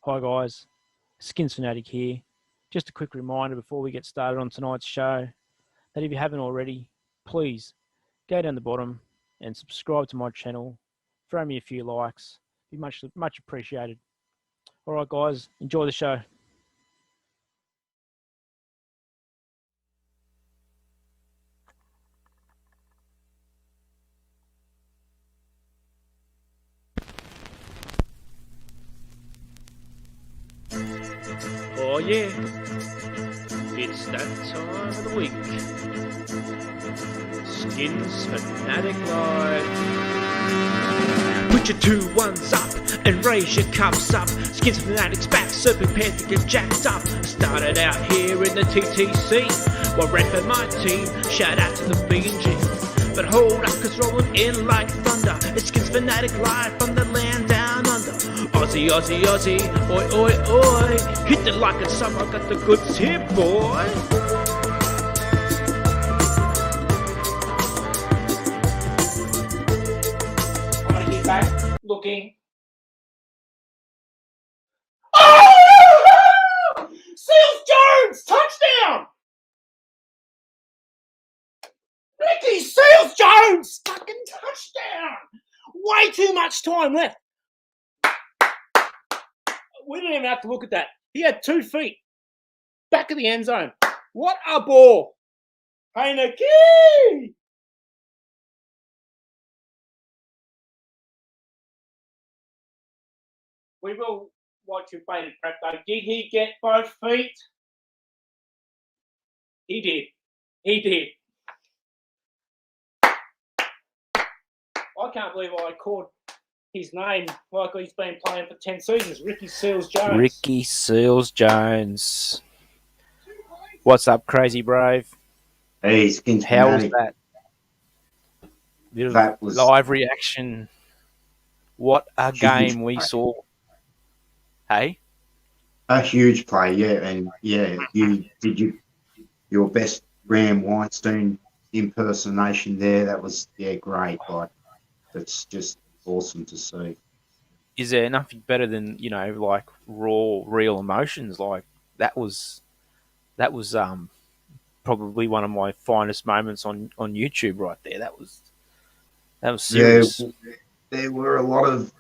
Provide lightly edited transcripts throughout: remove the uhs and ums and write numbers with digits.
Hi guys, SKINSFANATIC here. Just a quick reminder before we get started on tonight's show that if you haven't already, please go down the bottom and subscribe to my channel. Throw me a few likes. Be much appreciated. All right guys, enjoy the show. Oh yeah, it's that time of the week. SKINSFANATIC Live. Put your 2 1s up and raise your cups up. SKINSFANATIC's back, so prepared to get jacked up. Started out here in the TTC, well, red for my team. Shout out to the BNG. But hold up, cause rolling in like thunder. It's SKINSFANATIC Live from the land down under. Aussie, Aussie, Aussie, oi, oi, oi. Hit it like a summer, got the goods here, boy. I'm gonna get back looking. Oh! Seals Jones, touchdown! Ricky Seals Jones, fucking touchdown! Way too much time left. We didn't even have to look at that. He had 2 feet. Back of the end zone. What a ball. Hey, Nikki! We will watch your bated breath though. Did he get both feet? He did. He did. I can't believe I called his name like he's been playing for 10 seasons. Ricky Seals Jones. Ricky Seals Jones. What's up, Crazy Brave? Hey, SKINSFANATIC. How was that? Bit of That was live reaction. What a game we saw. Hey? a huge play, yeah. And yeah, you did your best Graham Weinstein impersonation there. That was great. Like, that's just awesome to see. Is there nothing better than, like raw, real emotions? Like that was probably one of my finest moments on YouTube right there. That was serious. There were a lot of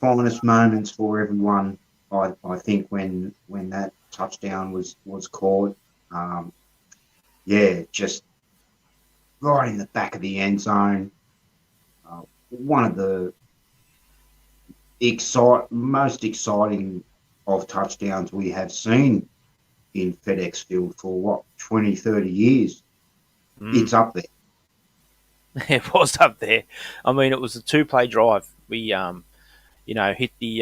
finest moments for everyone. I think when that touchdown was called, just right in the back of the end zone. One of the most exciting of touchdowns we have seen in FedEx Field for 20, 30 years. It's up there. It was up there. I mean, it was a 2-play drive. We, hit the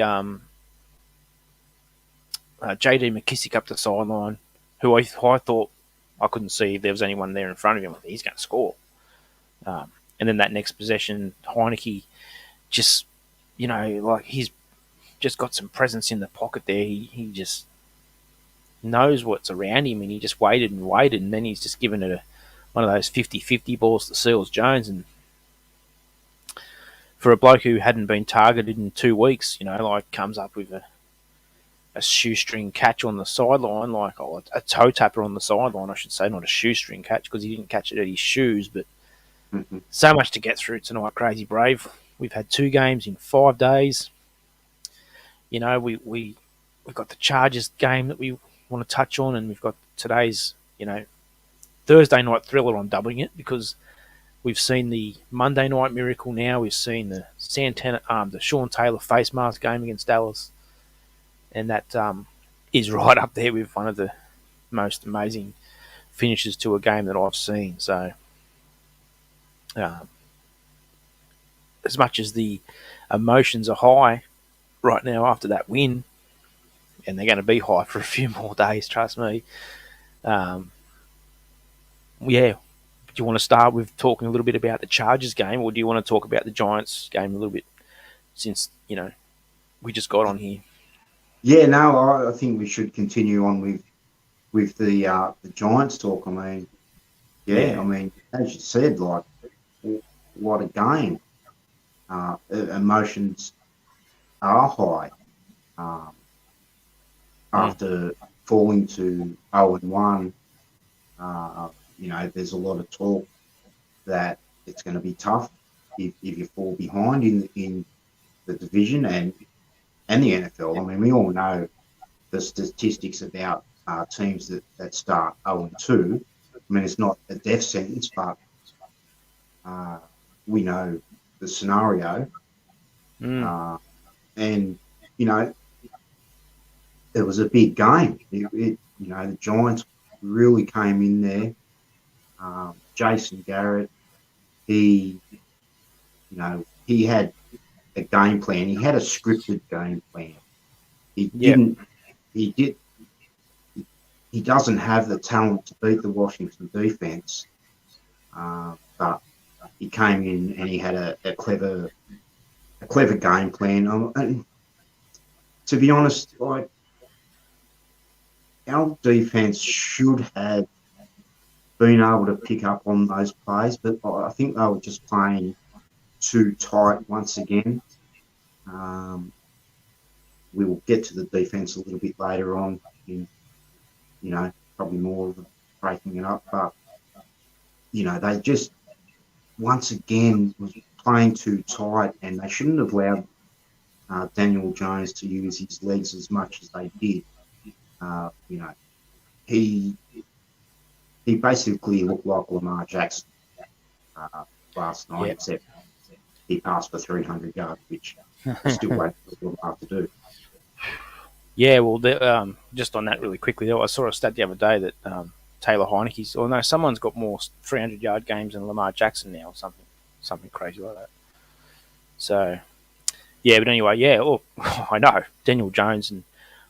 JD McKissick up the sideline, who I thought I couldn't see if there was anyone there in front of him. He's going to score. And then that next possession, Heineke just, like he's just got some presence in the pocket there. He just knows what's around him, and he just waited, and then he's just given it one of those 50-50 balls to Seals Jones. And for a bloke who hadn't been targeted in 2 weeks, comes up with a shoestring catch on the sideline, like a toe tapper on the sideline, I should say, not a shoestring catch, because he didn't catch it at his shoes. But so much to get through tonight, Crazy Brave. We've had 2 games in 5 days. We've got the Chargers game that we want to touch on, and we've got today's, Thursday night thriller. I'm doubling it because we've seen the Monday night miracle now. We've seen the the Sean Taylor face mask game against Dallas, and that is right up there with one of the most amazing finishes to a game that I've seen. So, as much as the emotions are high right now after that win, and they're going to be high for a few more days, trust me. Do you want to start with talking a little bit about the Chargers game, or do you want to talk about the Giants game a little bit, since we just got on here? Yeah, no, I think we should continue on with the Giants talk. I mean, I mean, as you said, like, what a game. Emotions are high. after falling to 0-1, there's a lot of talk that it's going to be tough if you fall behind in the division and the NFL. I mean, we all know the statistics about teams that start 0-2. I mean, it's not a death sentence, but we know the scenario. And, it was a big game. The Giants really came in there. Jason Garrett, he had a game plan. He had a scripted game plan. He doesn't have the talent to beat the Washington defense, but he came in and he had a clever game plan. And to be honest, like, our defense should have been able to pick up on those plays, but I think they were just playing too tight once again. We will get to the defense a little bit later on in, probably more of breaking it up, but, they just, once again, was playing too tight, and they shouldn't have allowed Daniel Jones to use his legs as much as they did. He basically looked like Lamar Jackson last night, except he passed for 300 yards, which I still wait for Lamar to do. Yeah, well, just on that really quickly, I saw a stat the other day that Taylor Heineke's, or no, someone's got more 300-yard games than Lamar Jackson now, or something crazy like that. So, yeah, but anyway, I know, Daniel Jones, and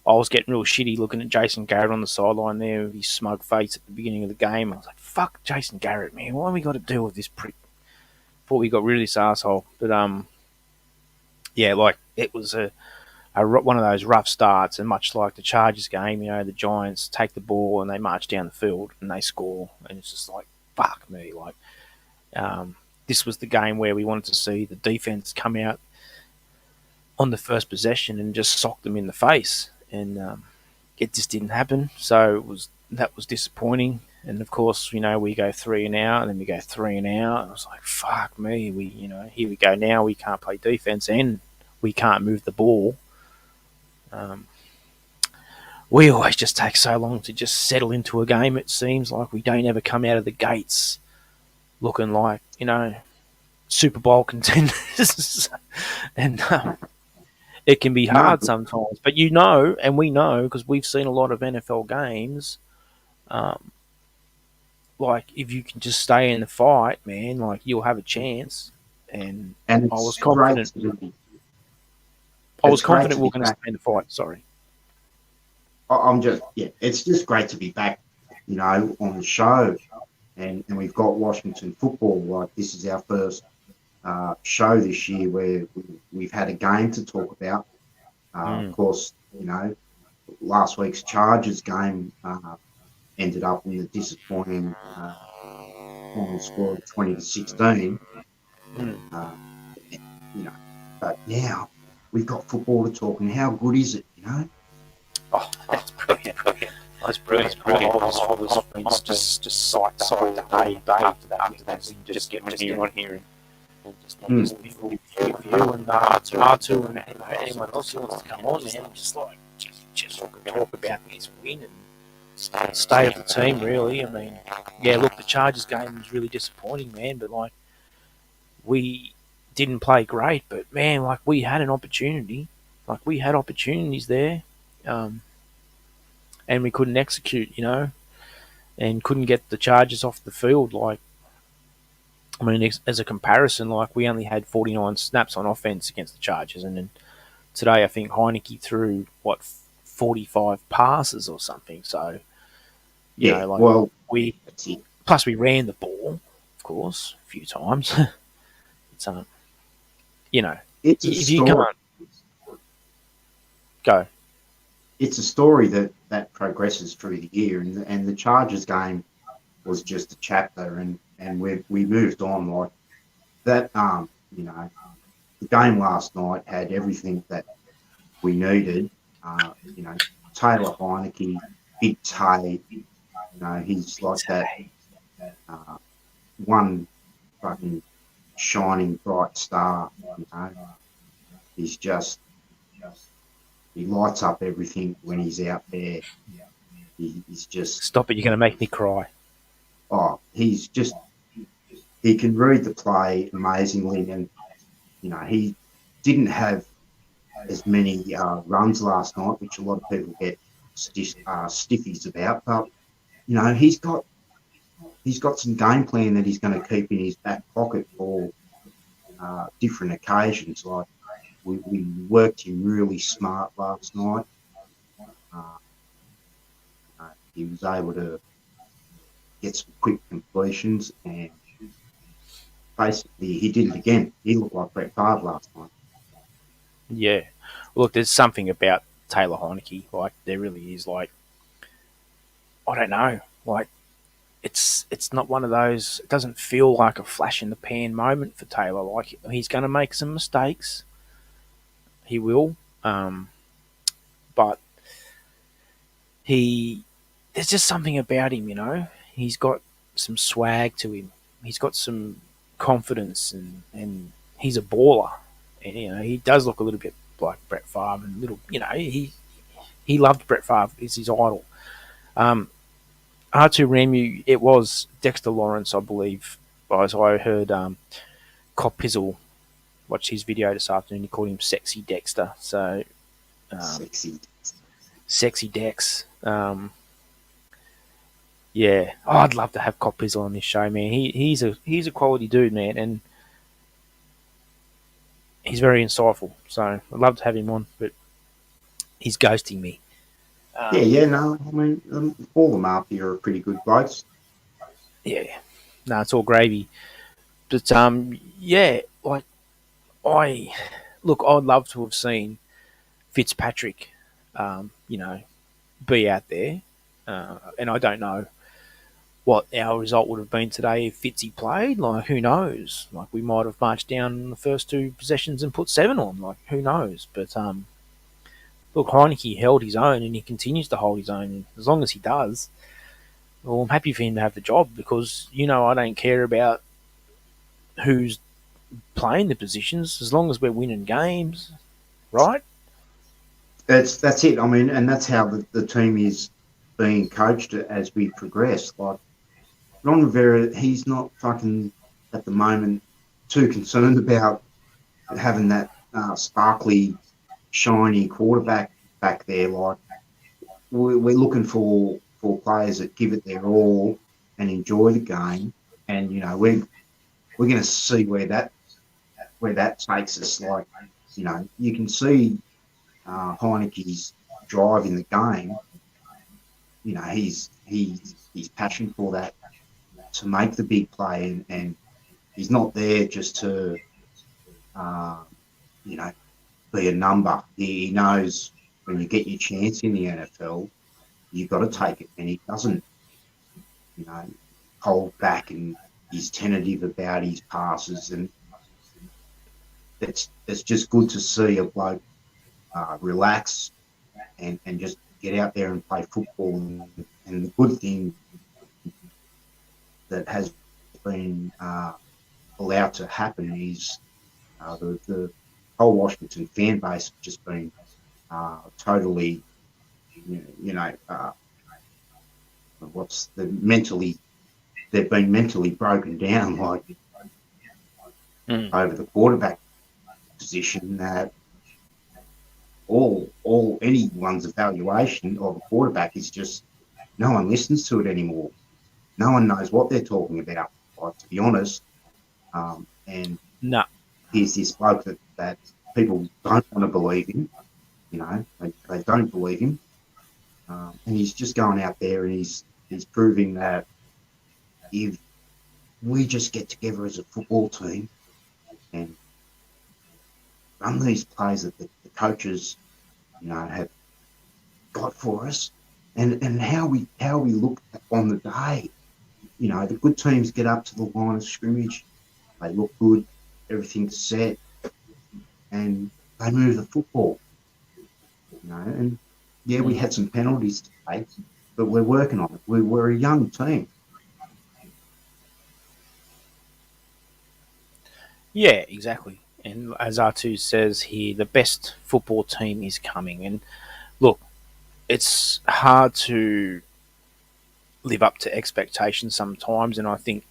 I was getting real shitty looking at Jason Garrett on the sideline there with his smug face at the beginning of the game. I was like, fuck Jason Garrett, man, why have we got to deal with this prick? Thought we got rid of this asshole. But, it was one of those rough starts, and much like the Chargers game, the Giants take the ball and they march down the field and they score, and it's just like, fuck me. Like, this was the game where we wanted to see the defense come out on the first possession and just sock them in the face, and it just didn't happen. So that was disappointing. And of course, we go 3 and out, and then we go 3 and out. I was like, fuck me, here we go now. We can't play defense and we can't move the ball. We always just take so long to just settle into a game. It seems like we don't ever come out of the gates looking like, Super Bowl contenders. And it can be hard sometimes. But and we know, because we've seen a lot of NFL games, like, if you can just stay in the fight, man, like, you'll have a chance. And I was confident. I was confident we were going to stay in the fight. Sorry. It's just great to be back, on the show. And we've got Washington football. Like, this is our first show this year where we've had a game to talk about. Of course, last week's Chargers game ended up in the disappointing final score of 20-16. But now we've got football to talk, and how good is it, Oh, that's brilliant. That's brilliant. I was just psyched up all day after that. Just get on here and just with you and R2 and anyone else who wants to come on, man. Just talk about this win and state of the team, really. I mean, look, the Chargers game was really disappointing, man, but, like, we didn't play great, but, man, like, we had an opportunity. Like, we had opportunities there, and we couldn't execute, and couldn't get the Chargers off the field. Like, I mean, as a comparison, like, we only had 49 snaps on offense against the Chargers, and then today I think Heineke threw, 45 passes or something. So, plus we ran the ball, of course, a few times. It's it's a story. Go. It's a story that progresses through the year, and the Chargers game was just a chapter, and we moved on. Like that, the game last night had everything that we needed. Taylor Heineke, Big Tay, he's like that uh, one fucking shining bright star. He's just he lights up everything when he's out there. He's just Stop it! You're going to make me cry. he's just he can read the play amazingly, and he didn't have as many runs last night, which a lot of people get stiffies about. But he's got some game plan that he's going to keep in his back pocket for different occasions. Like we worked him really smart last night. He was able to get some quick completions, and basically he did it again. He looked like Brett Favre last night. Yeah. Look, there's something about Taylor Heineke. Like, there really is. Like, I don't know. Like, it's not one of those. It doesn't feel like a flash in the pan moment for Taylor. Like, he's going to make some mistakes. He will. But there's just something about him. He's got some swag to him. He's got some confidence, and he's a baller. And, he does look a little bit like Brett Favre, and he loved Brett Favre. It's his idol. R2 Ramu, it was Dexter Lawrence, I believe, as I heard. Cop Pizzle watched his video this afternoon. He called him Sexy Dexter. So Sexy Dex. Yeah, I'd love to have Cop Pizzle on this show, man. He's a quality dude, man, and he's very insightful. So I'd love to have him on, but he's ghosting me. No, I mean, all the Mafia are pretty good blokes. Yeah, no, it's all gravy. But like I'd love to have seen Fitzpatrick, be out there, and I don't know what our result would have been today if Fitzy played. Like, who knows? Like, we might have marched down the first two possessions and put 7 on. Like, who knows? But look, Heineke held his own, and he continues to hold his own. And as long as he does, well, I'm happy for him to have the job, because I don't care about who's playing the positions as long as we're winning games, right? That's it. I mean, and that's how the team is being coached as we progress. Like, Ron Rivera, he's not fucking at the moment too concerned about having that sparkly, shiny quarterback back there. Like, we're looking for players that give it their all and enjoy the game. And we're going to see where that takes us. Like, you can see Heineke's drive in the game. He's passion for that, to make the big play, and he's not there just to be a number. He knows when you get your chance in the NFL, you've got to take it, and he doesn't hold back, and he's tentative about his passes, and it's just good to see a bloke relax and just get out there and play football. And the good thing that has been allowed to happen is the whole Washington fan base have just been totally, they've been mentally broken down, like over the quarterback position, that anyone's evaluation of a quarterback is just, no one listens to it anymore. No one knows what they're talking about, like, to be honest. And No. here's this bloke that people don't want to believe in. They don't believe him. And he's just going out there, and he's proving that if we just get together as a football team and run these plays that the coaches, have got for us, and how we look on the day. The good teams get up to the line of scrimmage, they look good, everything's set, and they move the football. And Yeah, we had some penalties to take, but we're working on it. We're a young team. Yeah, exactly. And as R2 says here, the best football team is coming. And look, it's hard to live up to expectations sometimes, and I think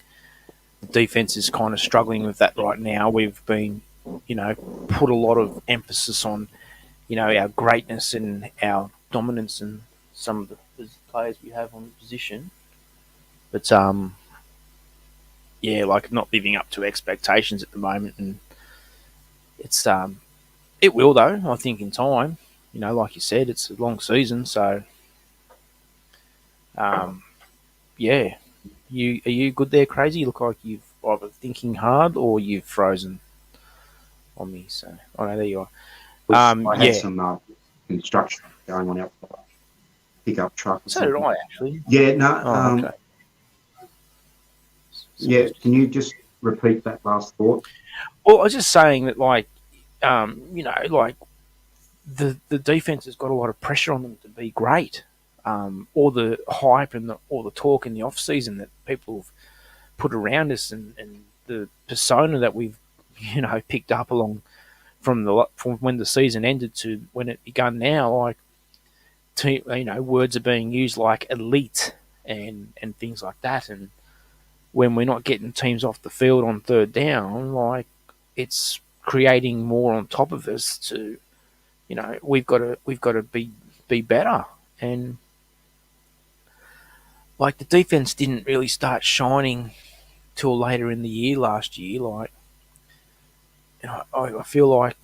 the defense is kind of struggling with that right now. We've been, put a lot of emphasis on, our greatness and our dominance and some of the players we have on the position. But yeah, like not living up to expectations at the moment, and it's it will though. I think in time, like you said, it's a long season, so um, yeah. Are you good there, crazy? You look like you've either thinking hard or you've frozen on me. So oh no, there you are. I had Yeah. some construction going on outside, pickup truck or So did something. I actually. Yeah, no. Oh, okay. Yeah, Someone's can you just repeat that last thought? Well, I was just saying that, like, like the defense has got a lot of pressure on them to be great. All the hype and all the talk in the off season that people have put around us, and the persona that we've picked up along from when the season ended to when it begun now, like words are being used like elite and things like that, and when we're not getting teams off the field on third down, like it's creating more on top of us to, we've got to be better. And like the defense didn't really start shining till later in the year last year. Like, I feel like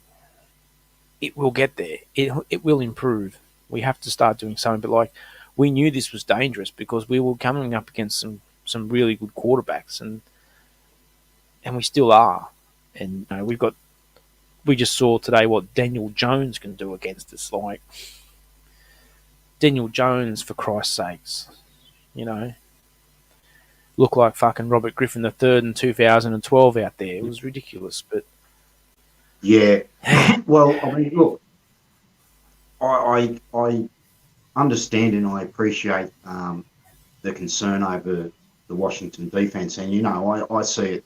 it will get there. It will improve. We have to start doing something. But like, we knew this was dangerous because we were coming up against some really good quarterbacks, and we still are. And we just saw today what Daniel Jones can do against us. Like, Daniel Jones, for Christ's sakes, look like fucking Robert Griffin III in 2012 out there. It was ridiculous, but Yeah. Well, I mean, look, I understand and I appreciate the concern over the Washington defense, and I see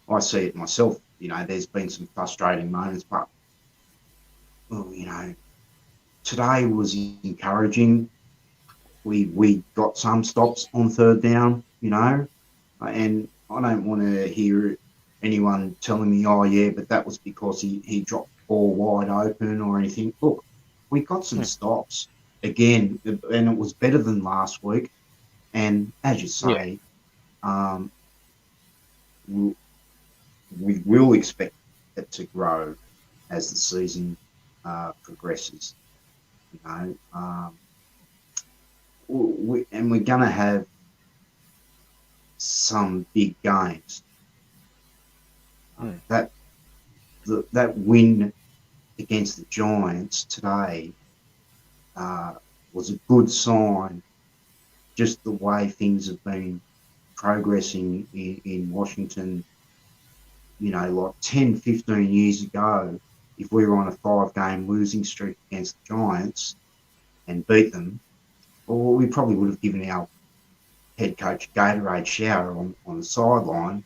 it myself. There's been some frustrating moments, but well, today was encouraging. We got some stops on third down, and I don't want to hear anyone telling me, oh yeah, but that was because he dropped the ball wide open or anything. Look, we got some stops again, and it was better than last week. And as you yeah, say, um, we will expect it to grow as the season progresses. And we're going to have some big games. That win against the Giants today was a good sign. Just the way things have been progressing in Washington, like 10, 15 years ago, if we were on a 5-game losing streak against the Giants and beat them, well, we probably would have given our head coach a Gatorade shower on the sideline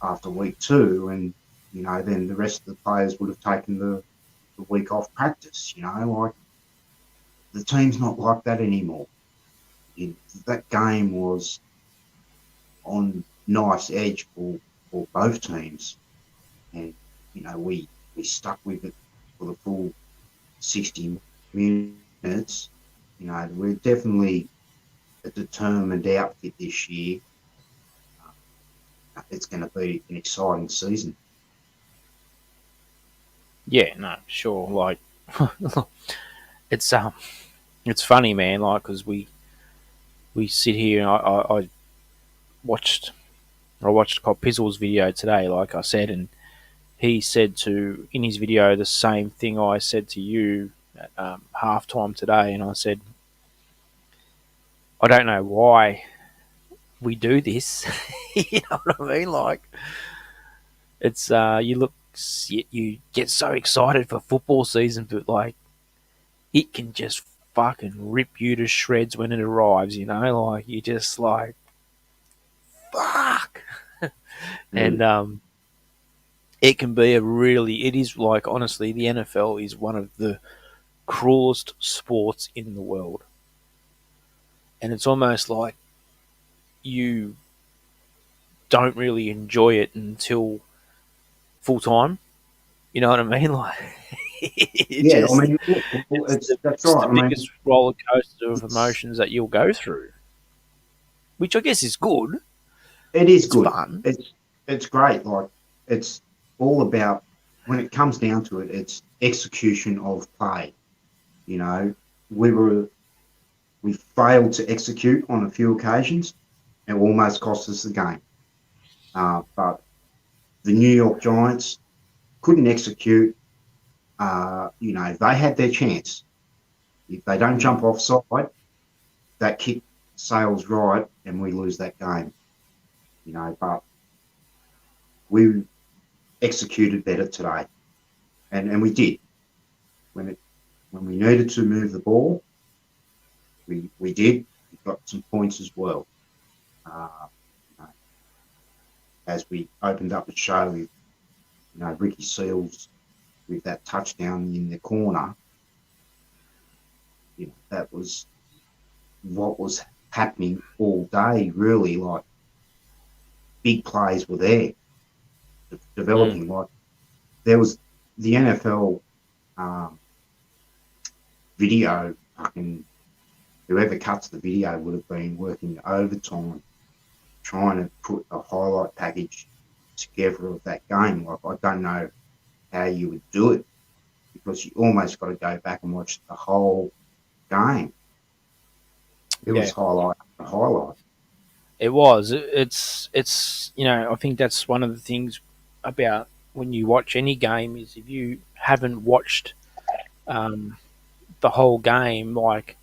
after week 2, and then the rest of the players would have taken the week off practice. Like the team's not like that anymore. That game was on nice edge for both teams, and we stuck with it for the full 60 minutes. We're definitely a determined outfit this year. It's going to be an exciting season. yeah, no, sure. Like, it's funny, man. Like, because we sit here and I watched Cop Pizzle's video today, like I said, and he said in his video the same thing I said to you at halftime today, and I said, I don't know why we do this. You know what I mean? Like, it's you get so excited for football season, but like it can just fucking rip you to shreds when it arrives. You know, like you just like fuck, and it can be a really. It is like honestly, the NFL is one of the cruelest sports in the world, and it's almost like you don't really enjoy it until full time. You know what I mean? Like, it Yeah, I just mean, look, that's it's right. the I mean, biggest roller coaster of it's, emotions that you'll go through, which I guess is good. it is It's good. fun. It's great. Like it's all about when it comes down to it, it's execution of play. You know, we were we failed to execute on a few occasions. It almost cost us the game. But the New York Giants couldn't execute. You know, they had their chance. If they don't Mm. jump offside, that kick sails right, and we lose that game. You know, but we executed better today, and we did when it when we needed to move the ball. We did. We got some points as well. Uh, you know, as we opened up the show with Ricky Seals with that touchdown in the corner, that was what was happening all day. Really, like big plays were there Mm. developing. Like there was the NFL um, video. Fucking whoever cuts the video would have been working overtime trying to put a highlight package together of that game. Like I don't know how you would do it because you almost got to go back and watch the whole game. It Yeah, was highlight to highlight. it was. It's I think that's one of the things about when you watch any game is if you haven't watched um, the whole game, like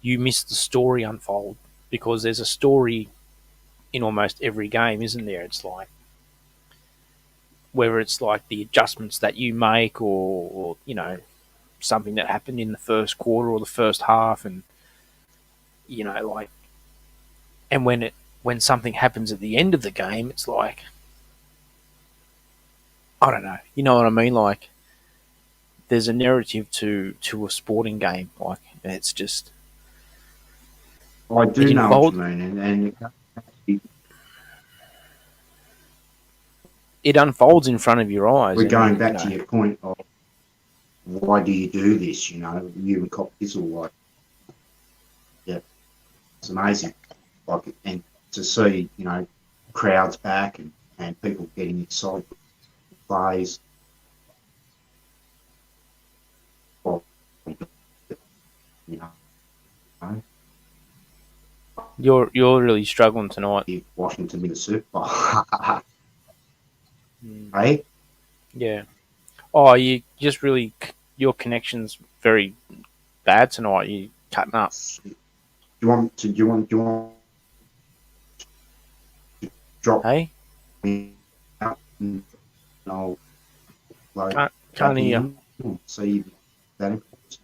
you miss the story unfold because there's a story in almost every game, isn't there? It's like whether it's like the adjustments that you make or something that happened in the first quarter or the first half, and like and when something happens at the end of the game, it's like I don't know, you know what I mean? Like there's a narrative to a sporting game, like it's just I it do know what you involves mean, and it unfolds in front of your eyes, we're and going back to your point of why do you do this? You and Cop Kissel, like, yeah, it's amazing. Like, and to see, crowds back and people getting excited plays. Well, you know, you're really struggling tonight. if Washington win the Super Bowl, Mm. hey, Yeah. Oh, you just really your connection's very bad tonight. You cutting up. do you want to drop Hey, me out and I'll load can't back hear. in and see that influence?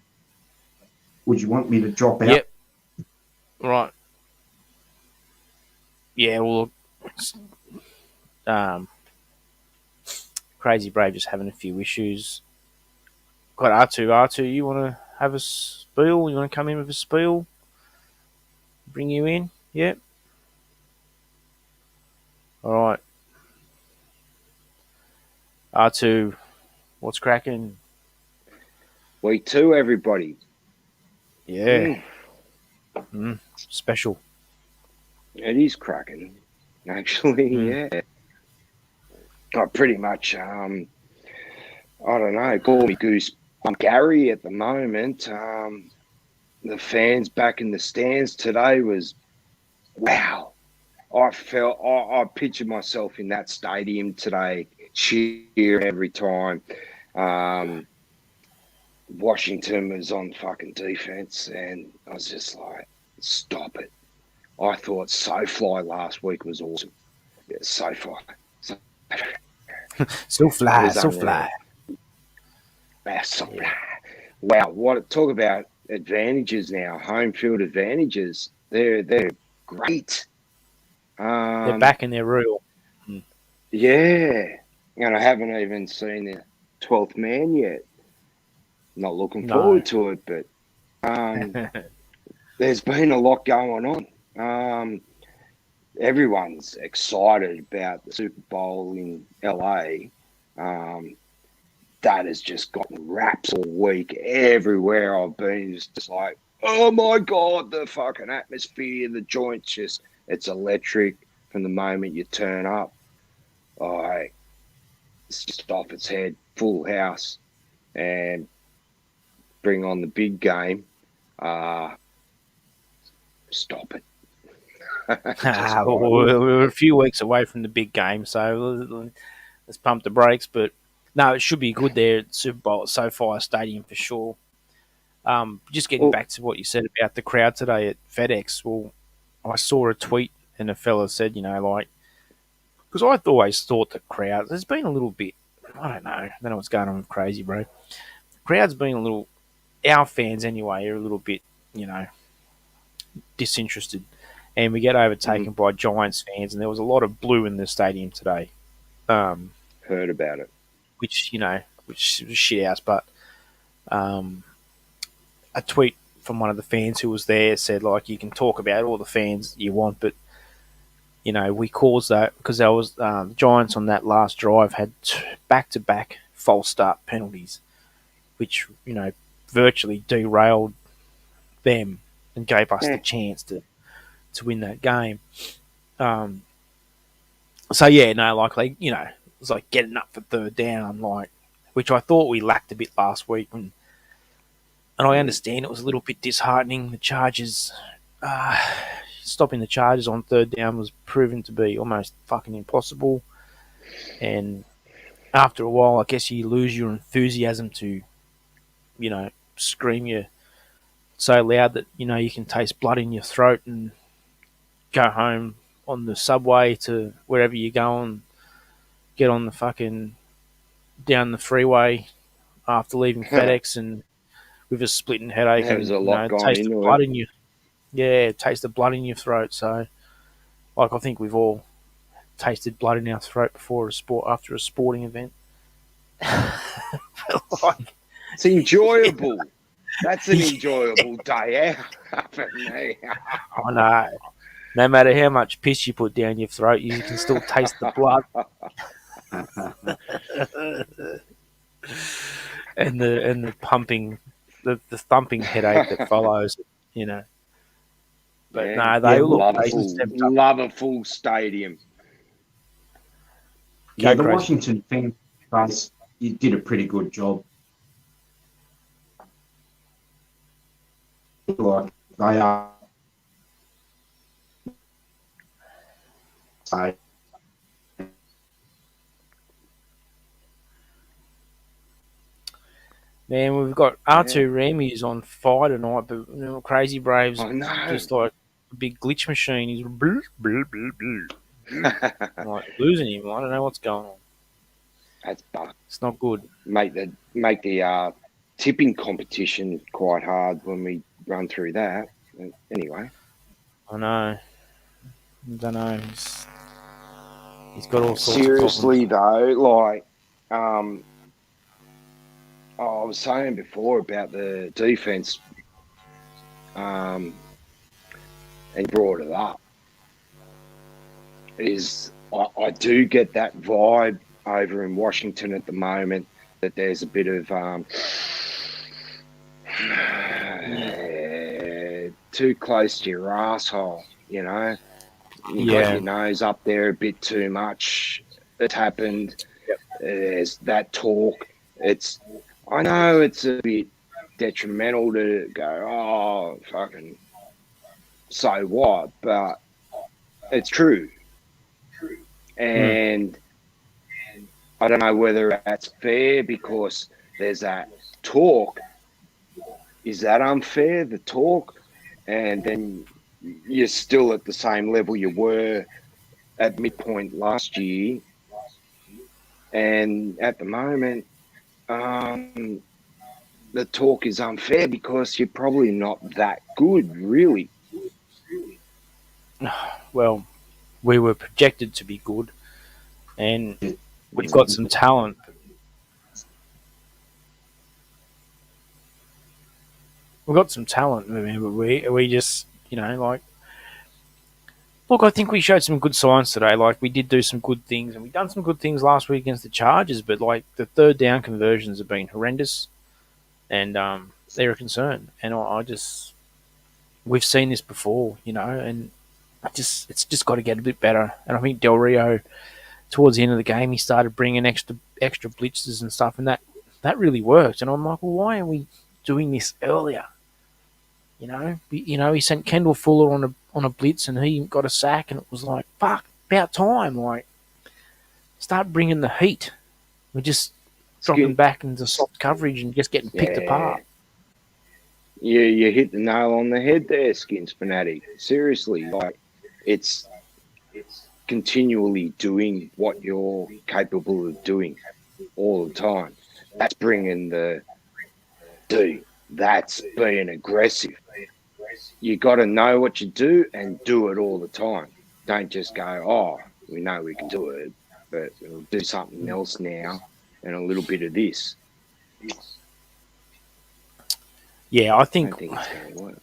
Would you want me to drop out? Yep. Right. Yeah. Well, um, Crazy Brave just having a few issues. Got R2. R2, you want to have a spiel? You want to come in with a spiel? Bring you in? Yep. All right. R2, what's cracking? Week 2, everybody. Yeah. Special. It is cracking, actually, yeah. I pretty much, I don't know, call me Goosebump Gary at the moment. The fans back in the stands today was, wow. I pictured myself in that stadium today, cheering every time. Washington was on fucking defense, and I was just like, stop it. I thought SoFly last week was awesome. Yeah, SoFly. So fly, was so unreal. fly. SoFly. Wow, talk about advantages now, home field advantages. They're great. They're back in their rule. Yeah, and I haven't even seen the 12th man yet. Not looking No. forward to it, but there's been a lot going on. Everyone's excited about the Super Bowl in LA. That has just gotten raps all week. Everywhere I've been is just like, oh my God, the fucking atmosphere, the joints, just, it's electric from the moment you turn up. It's just off its head, full house, and bring on the big game. Stop it. We're a few weeks away from the big game, so let's pump the brakes. But no, it should be good there at Super Bowl at SoFi Stadium for sure. Just getting back to what you said about the crowd today at FedEx. Well, I saw a tweet and a fella said, like, because I always thought the crowd there's been a little bit. I don't know what's going on with Crazy, bro. The crowd's been a little. Our fans anyway are a little bit, disinterested. And we get overtaken by Giants fans, and there was a lot of blue in the stadium today. Heard about it. Which was shit house, but a tweet from one of the fans who was there said, like, you can talk about all the fans you want, but, we caused that because there was the Giants on that last drive had back-to-back false start penalties, which, virtually derailed them and gave us the chance to win that game. So yeah, no, like it was like getting up for third down, like, which I thought we lacked a bit last week, and I understand it was a little bit disheartening. The Chargers, stopping the Chargers on third down was proven to be almost fucking impossible, and after a while, I guess you lose your enthusiasm to, scream you so loud that you can taste blood in your throat and go home on the subway to wherever you're going, get on the fucking down the freeway after leaving FedEx and with a splitting headache There's and a lot going taste into of blood it. in you. Yeah, taste of blood in your throat. So, like, I think we've all tasted blood in our throat before after a sporting event. Like, it's enjoyable. That's an enjoyable day out for me. I know. No matter how much piss you put down your throat, you can still taste the blood. and the pumping, the thumping headache that follows, But no, they all look love a full stadium. Yeah, the Washington fan base, you did a pretty good job. Like they are. So, man, we've got R2 Rami's on fire tonight, but Crazy Braves just like a big glitch machine. He's like losing him. I don't know what's going on. It's not good. Make the tipping competition quite hard when we run through that. Anyway, I know. I don't know. He's got all sorts seriously of problems. though, like I was saying before about the defense, and brought it up. I do get that vibe over in Washington at the moment that there's a bit of too close to your asshole, You got your nose up there a bit too much. It's happened. Yep. There's that talk. I know it's a bit detrimental to go, oh, fucking, so what? But it's true. And I don't know whether that's fair because there's that talk. Is that unfair, the talk? And then you're still at the same level you were at midpoint last year. And at the moment, the talk is unfair because you're probably not that good, really. Well, we were projected to be good, and we've got some talent. We've got some talent, remember. We just, look, I think we showed some good signs today. Like, we did do some good things, and we done some good things last week against the Chargers, but, like, the third down conversions have been horrendous, and they're a concern. And we've seen this before, and it's just got to get a bit better. And I think Del Rio, towards the end of the game, he started bringing extra blitzes and stuff, and that really worked. And I'm like, well, why are we doing this earlier? He sent Kendall Fuller on a blitz, and he got a sack, and it was like, fuck, about time. Like, start bringing the heat. We're just dropping back into soft coverage and just getting picked apart. Yeah, you hit the nail on the head there, Skins Fanatic. Seriously, like, it's continually doing what you're capable of doing all the time. That's bringing that's being aggressive. You got to know what you do and do it all the time. Don't just go, oh, we know we can do it, but we'll do something else now and a little bit of this. Yeah, I think it's going to work.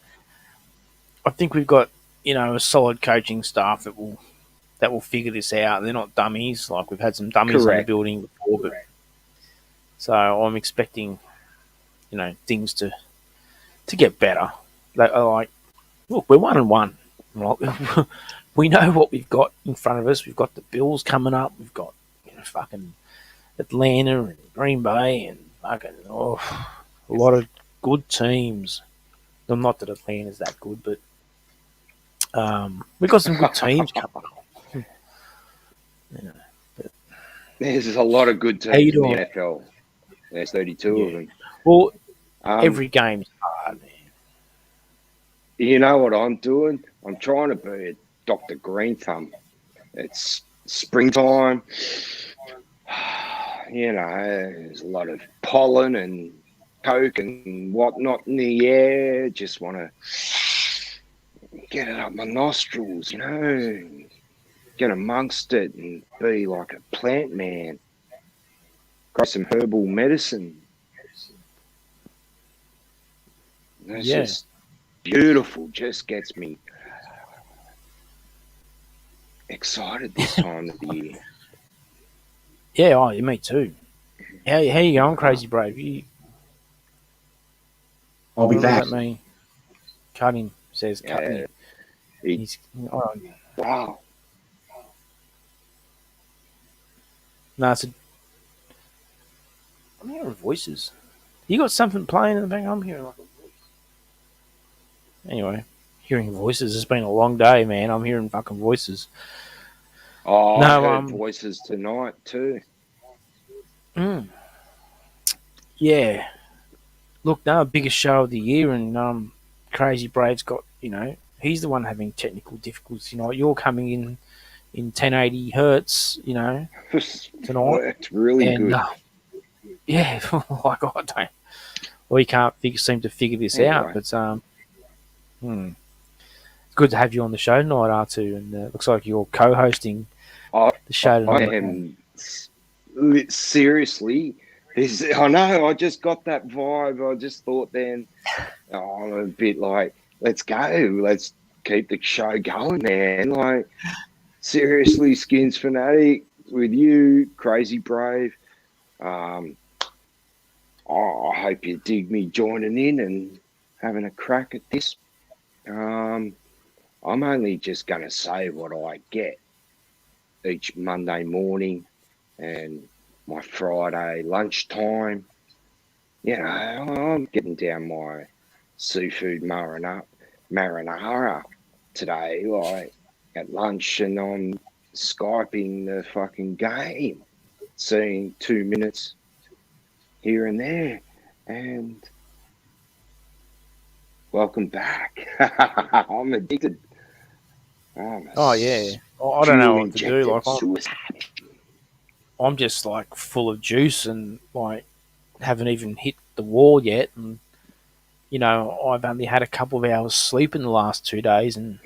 I think we've got a solid coaching staff that will figure this out. They're not dummies. Like, we've had some dummies in the building before, but so I'm expecting things to get better. Like, look, we're 1-1. Right? We know what we've got in front of us. We've got the Bills coming up. We've got fucking Atlanta and Green Bay and fucking a lot of good teams. Well, not that Atlanta's that good, but we've got some good teams coming up. There's a lot of good teams in the NFL. There's 32 of them. Well, every game's hard, man. You know what I'm doing? I'm trying to be a Dr. Green Thumb. It's springtime. There's a lot of pollen and coke and whatnot in the air. Just want to get it up my nostrils, get amongst it and be like a plant man. Got some herbal medicine. That's just beautiful. Just gets me excited this time of the year. Yeah, me too. How you going, Crazy Brave? I'll be back. What does that mean? Cutting says cutting. He's wow. No, I'm hearing voices. You got something playing in the back? I'm hearing like a voice. Anyway, hearing voices. It's been a long day, man. I'm hearing fucking voices. Oh, no, I heard voices tonight too. Yeah. Look, biggest show of the year, and Crazy Brave's got, he's the one having technical difficulties. You're coming in 1080 hertz, tonight. It's really good. Yeah, like I don't. We can't seem to figure this out, but it's good to have you on the show tonight, R2, and it looks like you're co-hosting the show tonight. I am seriously. I know. I just got that vibe. I just thought then, I'm a bit like, let's go. Let's keep the show going, man. Like, seriously, Skins Fanatic with you, Crazy Brave. I hope you dig me joining in and having a crack at this. I'm only just going to say what I get each Monday morning and my Friday lunchtime. I'm getting down my seafood marinara today, like at lunch, and I'm Skyping the fucking game, seeing 2 minutes here and there, and welcome back. I'm addicted. I don't know what to do. Like, I'm just like full of juice and like haven't even hit the wall yet, and you know, I've only had a couple of hours sleep in the last 2 days, and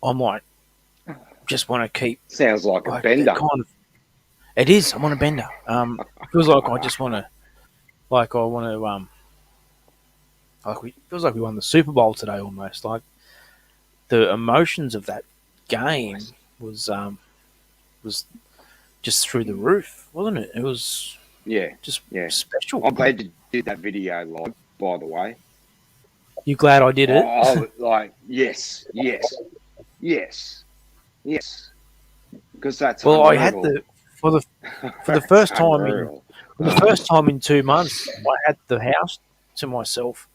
I'm like, just want to keep Sounds like a like bender. kind of. It is. I'm on a bender. It feels like I just want to, like I want to, feels like we won the Super Bowl today almost. Like the emotions of that game was just through the roof, wasn't it? It was Yeah, just yeah. special. I'm glad you did that video live, by the way. You glad I did it? Like, yes. Because that's Well, unreal. I had for the first time unreal. for the first time in 2 months, I had the house to myself,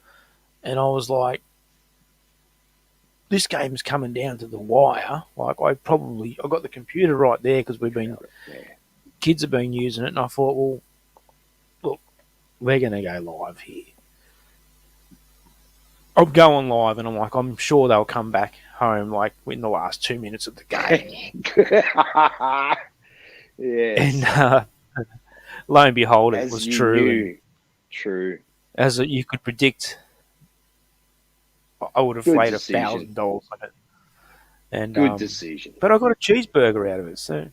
and I was like, this game's coming down to the wire. Like I got the computer right there because kids have been using it, and I thought, well, look, we're going to go live here. I'm going live, and I'm sure they'll come back home like in the last 2 minutes of the game. Yes. And lo and behold, it was true. True. As you could predict, I would have Good laid decision. $1,000 on it. And Good decision. but I got a cheeseburger out of it, so.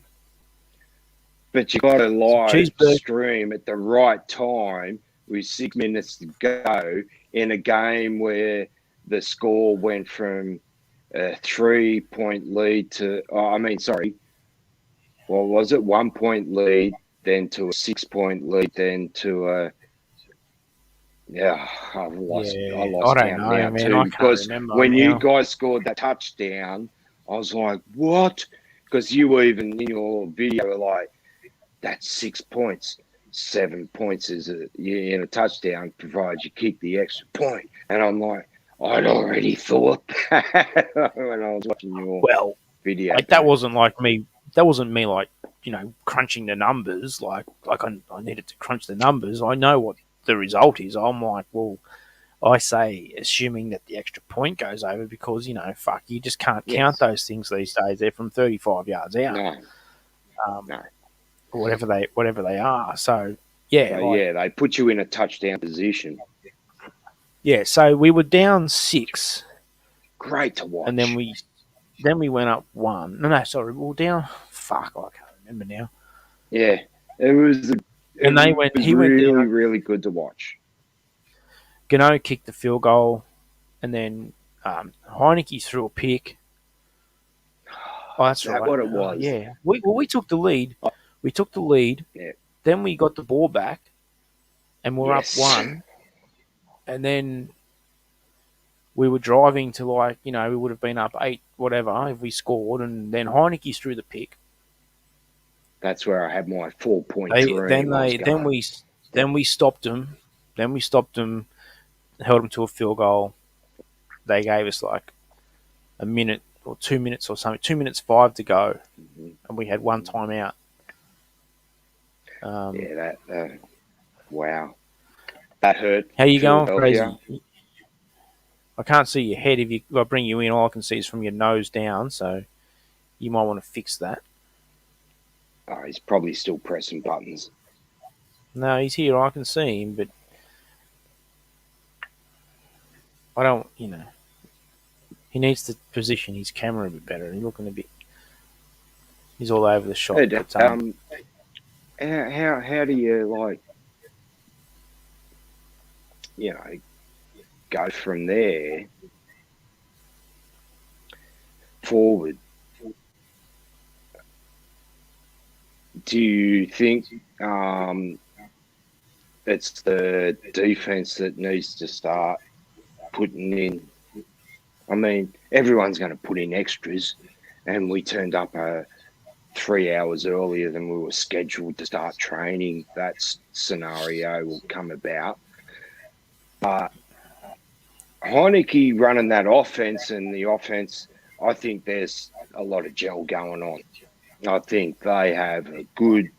But you got to live Cheeseburger. stream at the right time with 6 minutes to go in a game where the score went from a 3-point lead to, what was it? 1 point lead, then to a 6 point lead, then to a, I lost I don't count know, now man. too. I can't Because remember when now. you guys scored that touchdown, I was like, what? Because you were even in your video were like, that's 6 points. 7 points is in a touchdown, provided you kick the extra point. And I'm like, I'd already thought that when I was watching your video. Like that wasn't like me. That wasn't me, like, you know, crunching the numbers. Like I needed to crunch the numbers. I know what the result is. I'm like, well, I say, assuming that the extra point goes over, because you know, fuck, you just can't count those things these days. They're from 35 yards out. No. Whatever they are. So yeah, they put you in a touchdown position. Yeah, so we were down 6. Great to watch. And then we went up 1. No, sorry, we were down. Fuck, I can't remember now. Yeah, it was. He went down. Really good to watch. Gano kicked the field goal, and then Heineke threw a pick. Oh, that's right. What it was? Yeah, we took the lead. We took the lead. Yeah. Then we got the ball back, and we're up 1. And then we were driving to, like, you know, we would have been up 8, whatever, if we scored, and then Heineke threw the pick. That's where I had my 4-point dream. Then we stopped them. Held them to a field goal. They gave us like a minute or 2 minutes or something. 2 minutes 5 to go, and we had 1 timeout. Wow. That hurt. How you going, Crazy? I can't see your head. If I bring you in, all I can see is from your nose down. So you might want to fix that. Oh, he's probably still pressing buttons. No, he's here. I can see him, but I don't. You know, he needs to position his camera a bit better. He's looking a bit. He's all over the shop. Hey, but, how do you, like, you know, go from there forward? Do you think it's the defense that needs to start putting in? I mean, everyone's going to put in extras, and we turned up 3 hours earlier than we were scheduled to start training. That scenario will come about. But Heineke running that offense, and the offense, I think there's a lot of gel going on. I think they have a good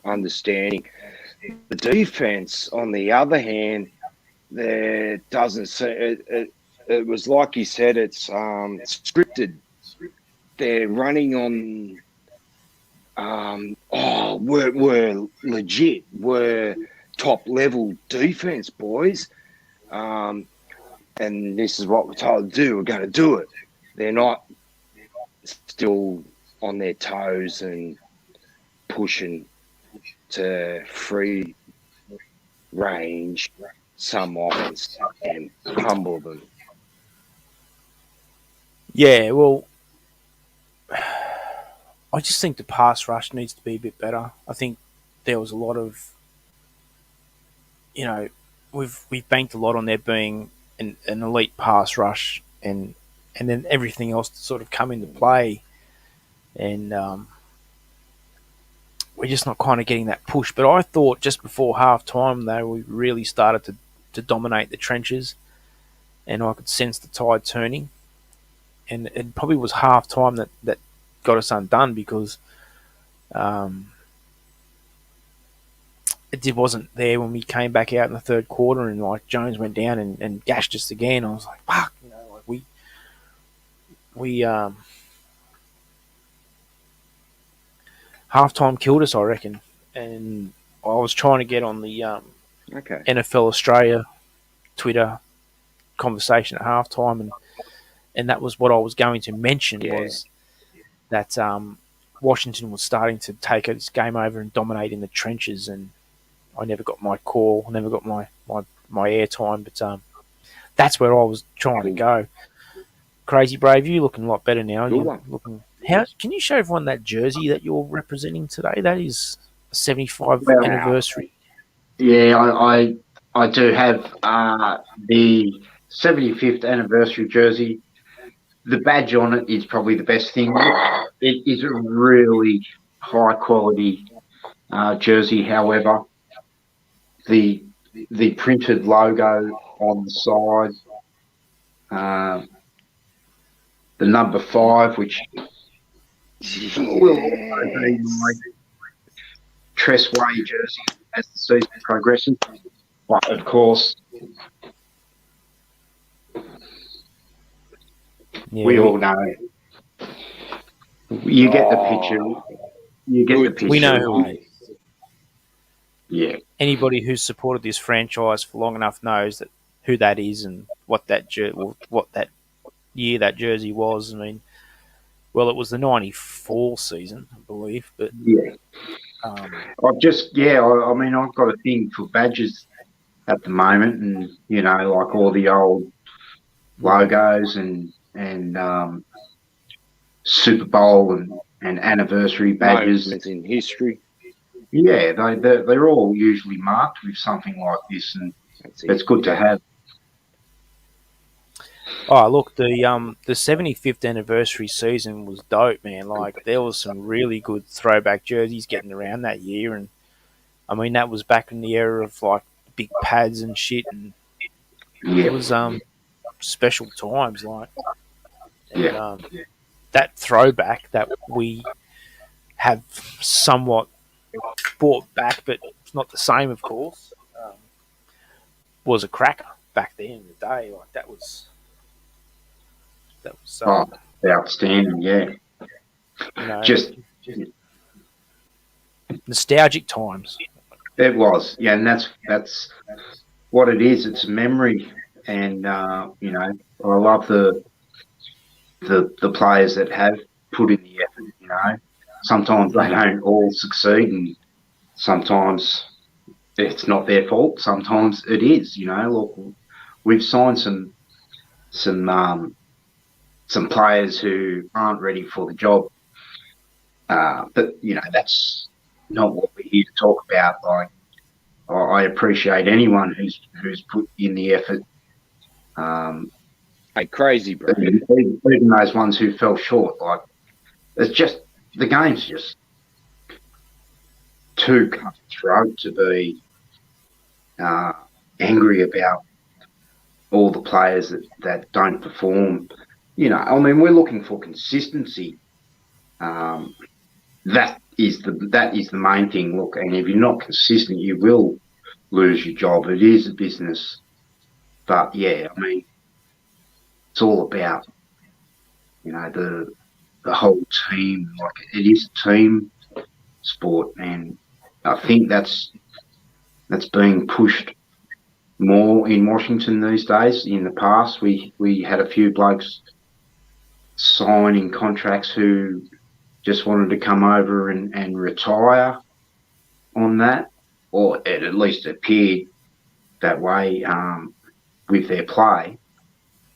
understanding. The defense, on the other hand, there doesn't say it was like you said. It's scripted. They're running on. We're legit. We're top level defense, boys. And this is what we're told to do. We're going to do it. They're not still on their toes and pushing to free range some offense and humble them. Yeah, well, I just think the pass rush needs to be a bit better. I think there was a lot of, we've banked a lot on there being an elite pass rush, and then everything else to sort of come into play, and we're just not kind of getting that push. But I thought just before half time, though, we really started to dominate the trenches, and I could sense the tide turning. And it probably was half time that got us undone, because it wasn't there when we came back out in the third quarter, and like Jones went down and gashed us again. I was like, fuck, like we halftime killed us, I reckon. And I was trying to get on the NFL Australia Twitter conversation at halftime, and that was what I was going to mention, was that Washington was starting to take its game over and dominate in the trenches, and I never got my call, I never got my airtime, but that's where I was trying to go. Crazy Brave, you looking a lot better now. You're looking. Can you show everyone that jersey that you're representing today? That is a 75th anniversary. Yeah, I do have the 75th anniversary jersey. The badge on it is probably the best thing. It is a really high quality jersey. However, the printed logo on the side, the number 5, which will also be my Tressway jersey as the season progresses. But of course, we all know. You get the picture. You get the picture. We know who he is. Yeah. Anybody who's supported this franchise for long enough knows who that is and what that year that jersey was. I mean, well, it was the '94 season, I believe. But yeah, I've got a thing for badges at the moment, and like all the old logos and Super Bowl and anniversary badges in history. Yeah, they're all usually marked with something like this, and it's good to have. Oh, look, the 75th anniversary season was dope, man. Like, there was some really good throwback jerseys getting around that year, and I mean, that was back in the era of like big pads and shit, and it was special times, like. And, that throwback that we have somewhat brought back, but it's not the same, of course, was a cracker back then in the day. Like, that was outstanding, yeah. Just nostalgic times. It was, yeah, and that's what it is. It's a memory, and I love the players that have put in the effort. Sometimes they don't all succeed, and sometimes it's not their fault. Sometimes it is. Look, we've signed some players who aren't ready for the job, but that's not what we're here to talk about. Like, I appreciate anyone who's put in the effort. Crazy, bro. Even those ones who fell short. Like, it's just, the game's just too cutthroat to be angry about all the players that don't perform. We're looking for consistency. That is the main thing. Look, and if you're not consistent, you will lose your job. It is a business. But yeah, it's all about, the whole team. Like, it is a team sport, and I think that's that's being pushed more in Washington these days. In the past, we had a few blokes signing contracts who just wanted to come over and retire on that, or it at least appeared that way with their play.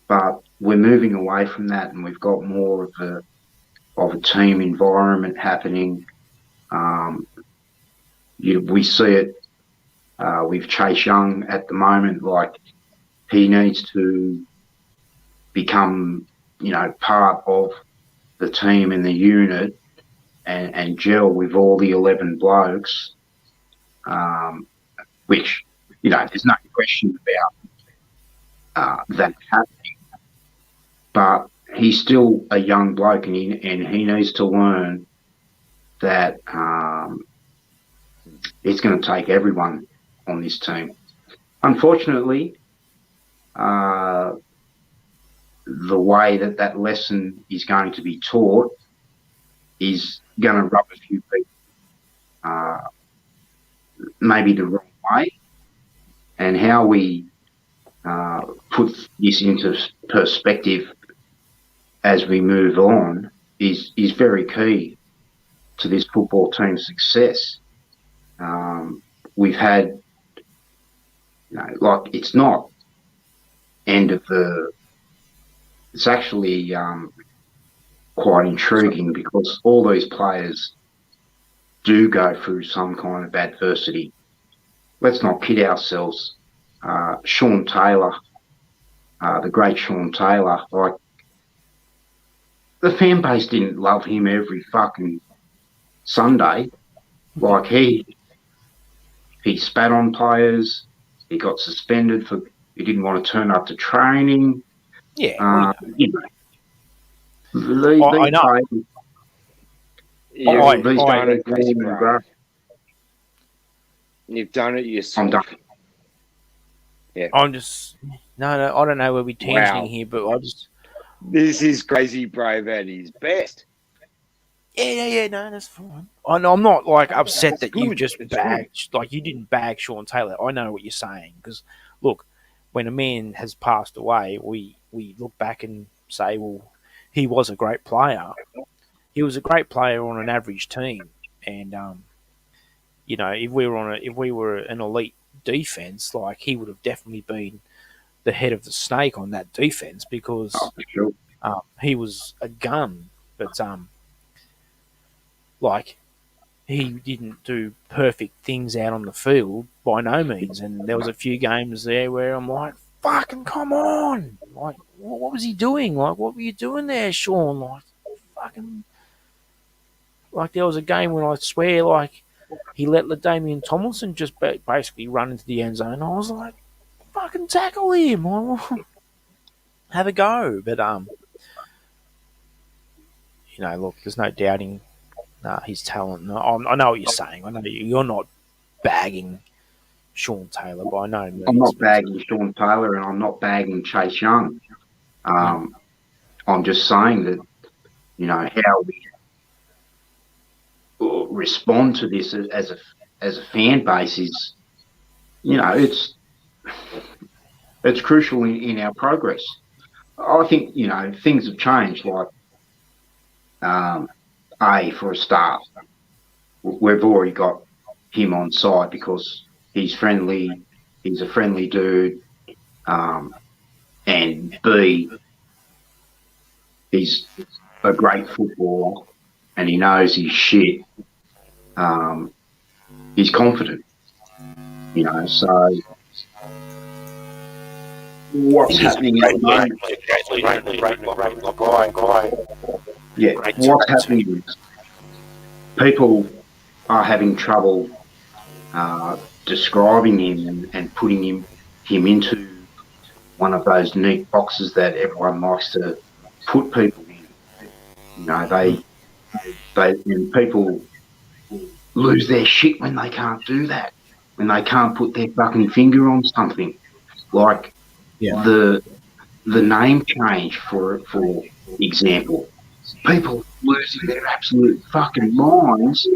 But we're moving away from that, and we've got more of a team environment happening. We see it with Chase Young at the moment. Like, he needs to become, part of the team and the unit and gel with all the 11 blokes, which, there's no question about that happening. But he's still a young bloke, and he needs to learn that it's going to take everyone on this team. Unfortunately, the way that lesson is going to be taught is going to rub a few people maybe the wrong way. And how we put this into perspective as we move on is very key to this football team's success. We've had, it's not end of it's actually quite intriguing, because all these players do go through some kind of adversity. Let's not kid ourselves. Sean Taylor, the great Sean Taylor, the fan base didn't love him every fucking Sunday. Like, he spat on players. He got suspended he didn't want to turn up to training. Yeah, I know. You've done it yourself. I'm done. Yeah. I'm just no. I don't know where we're tangenting here, but This is Crazy Brave at his best. Yeah, no, that's fine. I'm not upset that you just bagged, you didn't bag Sean Taylor. I know what you're saying, because look, when a man has passed away, we look back and say, well, he was a great player. He was a great player on an average team, and if we were an elite defense, he would have definitely been the head of the snake on that defense, because he was a gun, but he didn't do perfect things out on the field by no means. And there was a few games there where I'm like, fucking come on. What was he doing? What were you doing there, Sean? There was a game when I swear, he let LaDainian Tomlinson just basically run into the end zone. I was like, fucking tackle him. Have a go. But, look, there's no doubting his talent. No, I know what you're saying. I know you're not bagging Sean Taylor by no means. I'm not bagging Sean Taylor, and I'm not bagging Chase Young. I'm just saying that, how we respond to this as a fan base is, it's crucial in our progress. I think, things have changed. For a start, we've already got him on side because he's friendly. He's a friendly dude. And B, he's a great footballer, and he knows his shit. He's confident, so what's happening at the moment? Yeah, what's happening is people are having trouble describing him and putting him into one of those neat boxes that everyone likes to put people in. And people lose their shit when they can't do that, when they can't put their fucking finger on something. The name change, for example. People losing their absolute fucking minds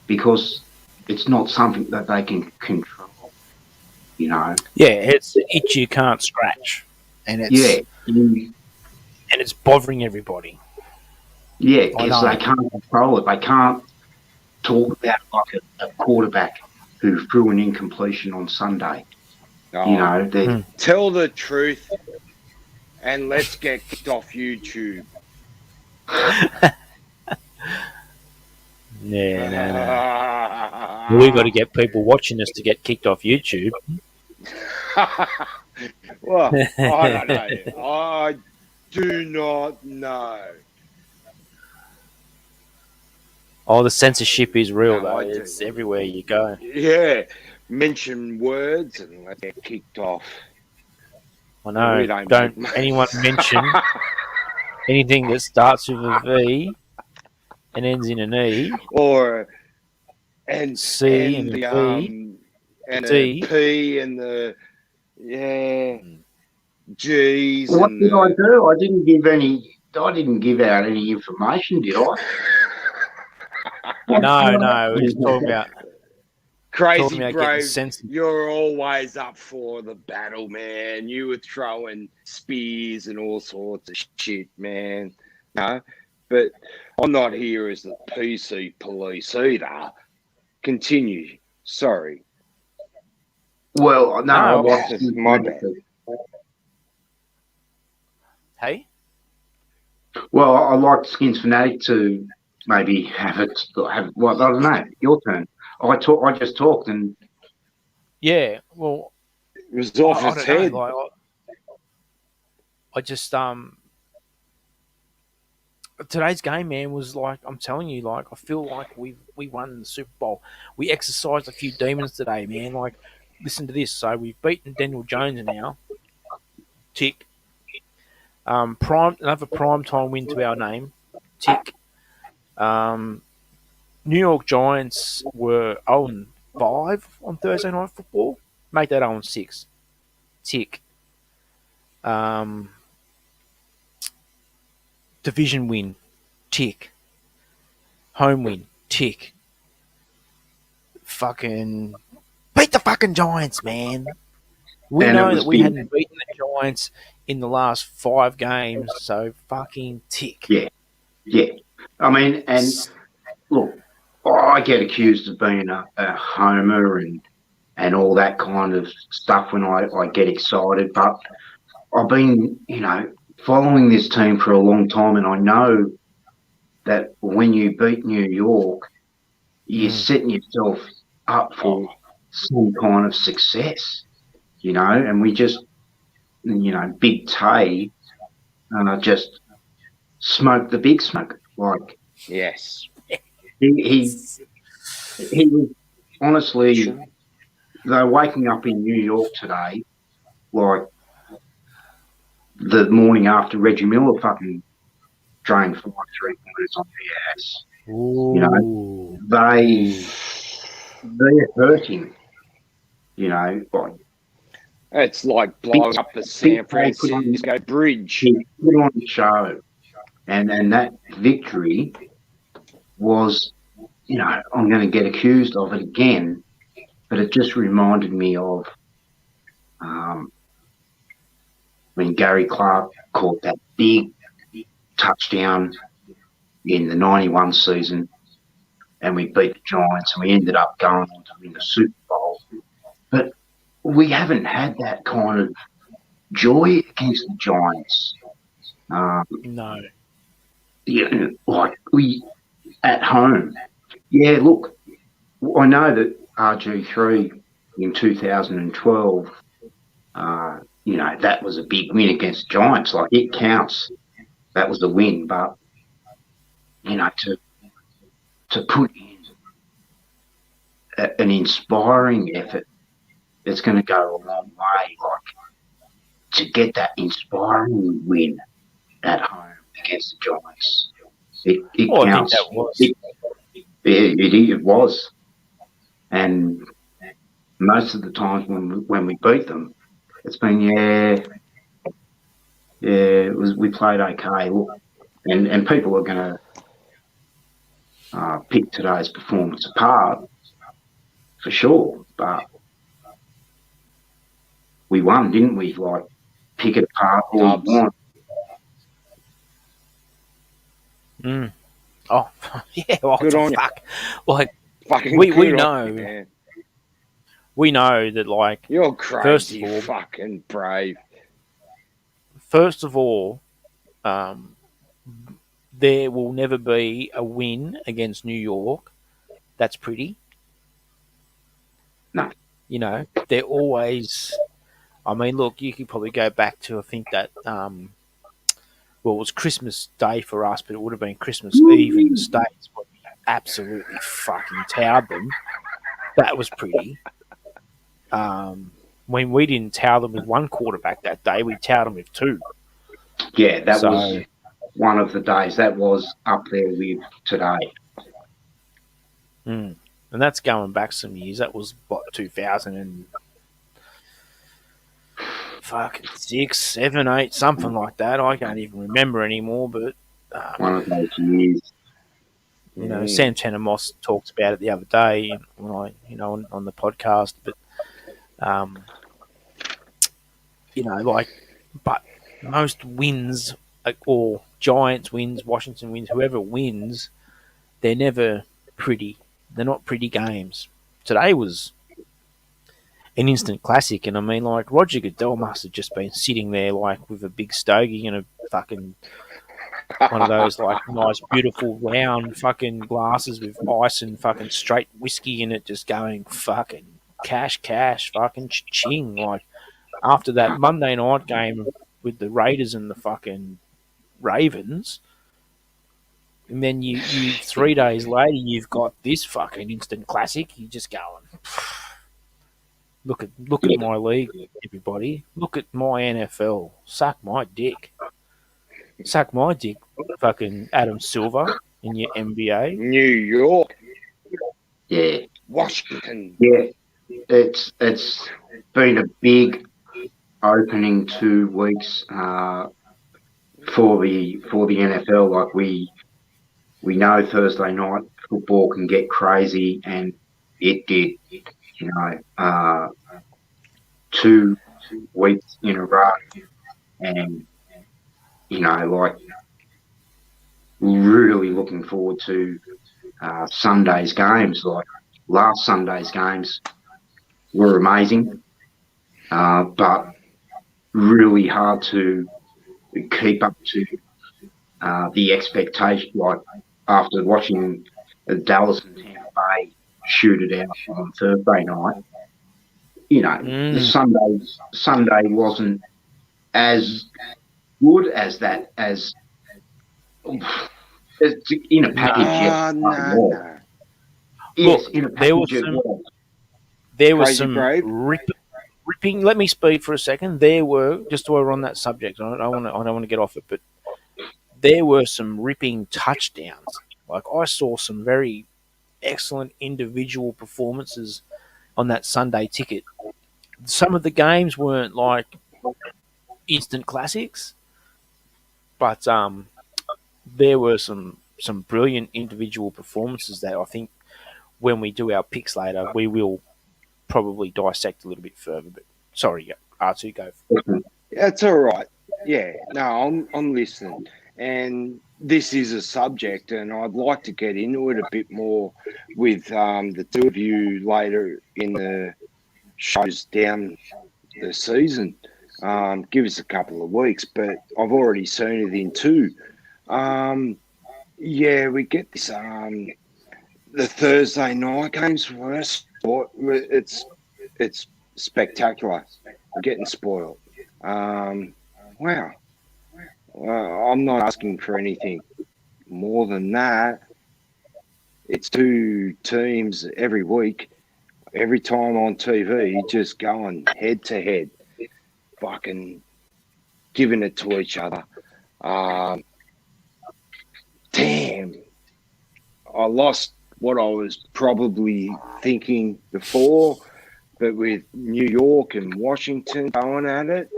because it's not something that they can control. You know. Yeah, it's an itch you can't scratch, and Yeah. it's bothering everybody. Yeah, I because know. they can't control it. They can't talk about like a quarterback who threw an incompletion on Sunday. You Oh, know, they tell the truth and let's get kicked off YouTube. Yeah, no. We got to get people watching us to get kicked off YouTube. Well, I don't know. I do not know. Oh, the censorship is real, No, though. I do. It's everywhere you go. Yeah, mention words and let's get kicked off. I know. We Don't make anyone mention anything that starts with a V and ends in an E, or and C and the a V, and D. a P and the G's what and did I the do? I didn't give out any information, did I? No. We're just talking about Crazy getting bro, censored. you're always up for the battle, man. You were throwing spears and all sorts of shit, man. No, but I'm not here as the PC police either. Continue. Sorry. Well, no, I No, like my bad. Hey? Well, I like SKINSFANATIC to maybe have it. Well, I don't know. Your turn. I just talked, and Yeah. Well, It was off I his don't head. know. Like, I just today's game, man, was like, I'm telling you, like, I feel like we won the Super Bowl. We exercised a few demons today, man. Like, listen to this. So we've beaten Daniel Jones now. Tick. Another prime time win to our name. Tick. New York Giants were 0-5 on Thursday Night Football. Make that 0-6. Tick. Division win. Tick. Home win. Tick. Fucking beat the fucking Giants, man. We And know it was that we big. hadn't beaten the Giants in the last 5 games, so fucking tick. Yeah. I mean, and look, I get accused of being a homer and all that kind of stuff when I get excited, but I've been, following this team for a long time, and I know that when you beat New York, you're setting yourself up for some kind of success, and we just, Big Tay just smoked the big smoke. Like, Yes. he was honestly, though, waking up in New York today, like the morning after Reggie Miller fucking drained 5 3-pointers on the ass. Ooh. They're hurting. Like It's like blowing up the San Francisco Bridge. he put on the show, and that victory was, I'm going to get accused of it again, but it just reminded me of when Gary Clark caught that big touchdown in the 91 season, and we beat the Giants, and we ended up going on to win the Super Bowl. But we haven't had that kind of joy against the Giants. No. Like we at home. Yeah, look, I know that RG3 in 2012, that was a big win against Giants. Like, it counts. That was a win, but to put in an inspiring effort, it's going to go a long way. Like, to get that inspiring win at home against the Giants, it counts. I think that was. It was, and most of the times when we beat them, it's been we played okay. Look, and people are going to pick today's performance apart for sure, but we won, didn't we? Like, pick it apart all you Dubs. want. Mm. Oh, yeah. What Good the on you. fuck? Like, Fucking we good know. on you, man. We know that, like, You're first crazy of all, fucking brave. there will never be a win against New York. That's pretty. No. You know, they're always. I mean, look, you could probably go back to, I think that, well, it was Christmas Day for us, but it would have been Christmas Eve in the States when we absolutely fucking towered them. That was pretty. When we didn't tower them with one quarterback that day, we towered them with two. Yeah, that So- was one of the days. That was up there with today. And that's going back some years. That was, what, 2000 and fucking 6, 7, 8, something like that. I can't even remember anymore, but One of those years. you know, Sam Tanner-Moss talked about it the other day when on the podcast. But you know, like, but most wins, or Giants wins, Washington wins, whoever wins, they're never pretty. They're not pretty games. Today was an instant classic, and I mean, like, Roger Goodell must have just been sitting there, like, with a big stogie and a fucking one of those, like, nice, beautiful, round fucking glasses with ice and fucking straight whiskey in it, just going fucking cash, fucking ching. Like, after that Monday night game with the Raiders and the fucking Ravens, and then you 3 days later, you've got this fucking instant classic. You're just going, look at my league, everybody. Look at my NFL. Suck my dick. Suck my dick, fucking Adam Silver in your NBA. New York, Yeah, Washington. yeah. It's been a big opening 2 weeks for the NFL. Like, we know Thursday night football can get crazy, and it did. You know, 2 weeks in a row, and you know, like, really looking forward to Sunday's games. Like, last Sunday's games were amazing, but really hard to keep up to the expectation. Like, after watching Dallas and Tampa Bay shoot it out on Thursday night, you know, the Sunday wasn't as good as that, as in a package. No. Yes, Look, in a there was package it some- was. There was Crazy some brave. ripping. Let me speak for a second. There were, just while we're on that subject, I don't want to get off it, but there were some ripping touchdowns. Like, I saw some very excellent individual performances on that Sunday ticket. Some of the games weren't like instant classics, but there were some brilliant individual performances that I think when we do our picks later, we will probably dissect a little bit further. But sorry, R2, go. That's all right. Yeah, no, I'm listening. And this is a subject, and I'd like to get into it a bit more with the two of you later in the shows down the season. Give us a couple of weeks, but I've already seen it in 2. Yeah, we get this. The Thursday night games for us, it's spectacular. We're getting spoiled. Wow. I'm not asking for anything more than that. It's 2 teams every week, every time on TV, just going head to head, fucking giving it to each other. Damn. I lost what I was probably thinking before, but with New York and Washington going at it,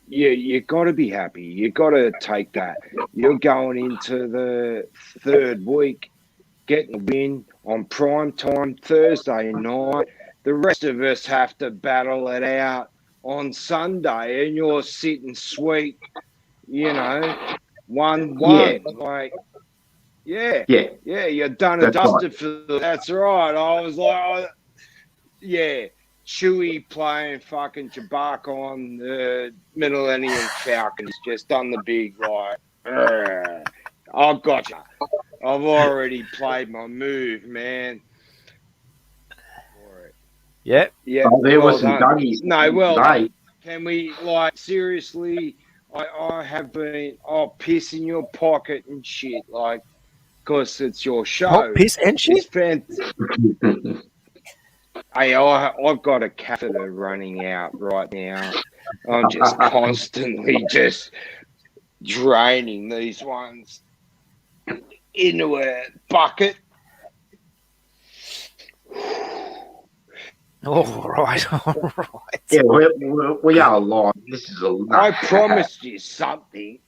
you got to be happy. You got to take that. You're going into the 3rd week, getting a win on prime time Thursday night the rest of us have to battle it out on Sunday, and you're sitting sweet, 1-1. Like, yeah, you're done and That's right. dusted for. That's right. I was like, Chewie playing fucking Chewbacca on the Millennium Falcon. He's just done the big like. I've got you. I've already played my move, man. Yeah. Yeah. Oh, there well was some done. duggies No, well today. done. Can we, like, seriously? I have been, piss in your pocket and shit, like, because it's your show. Hot piss and It's shit. fantastic. Hey, I've got a catheter running out right now. I'm just constantly just draining these ones into a bucket. All right. Yeah, we are live. This is a. I promised you something.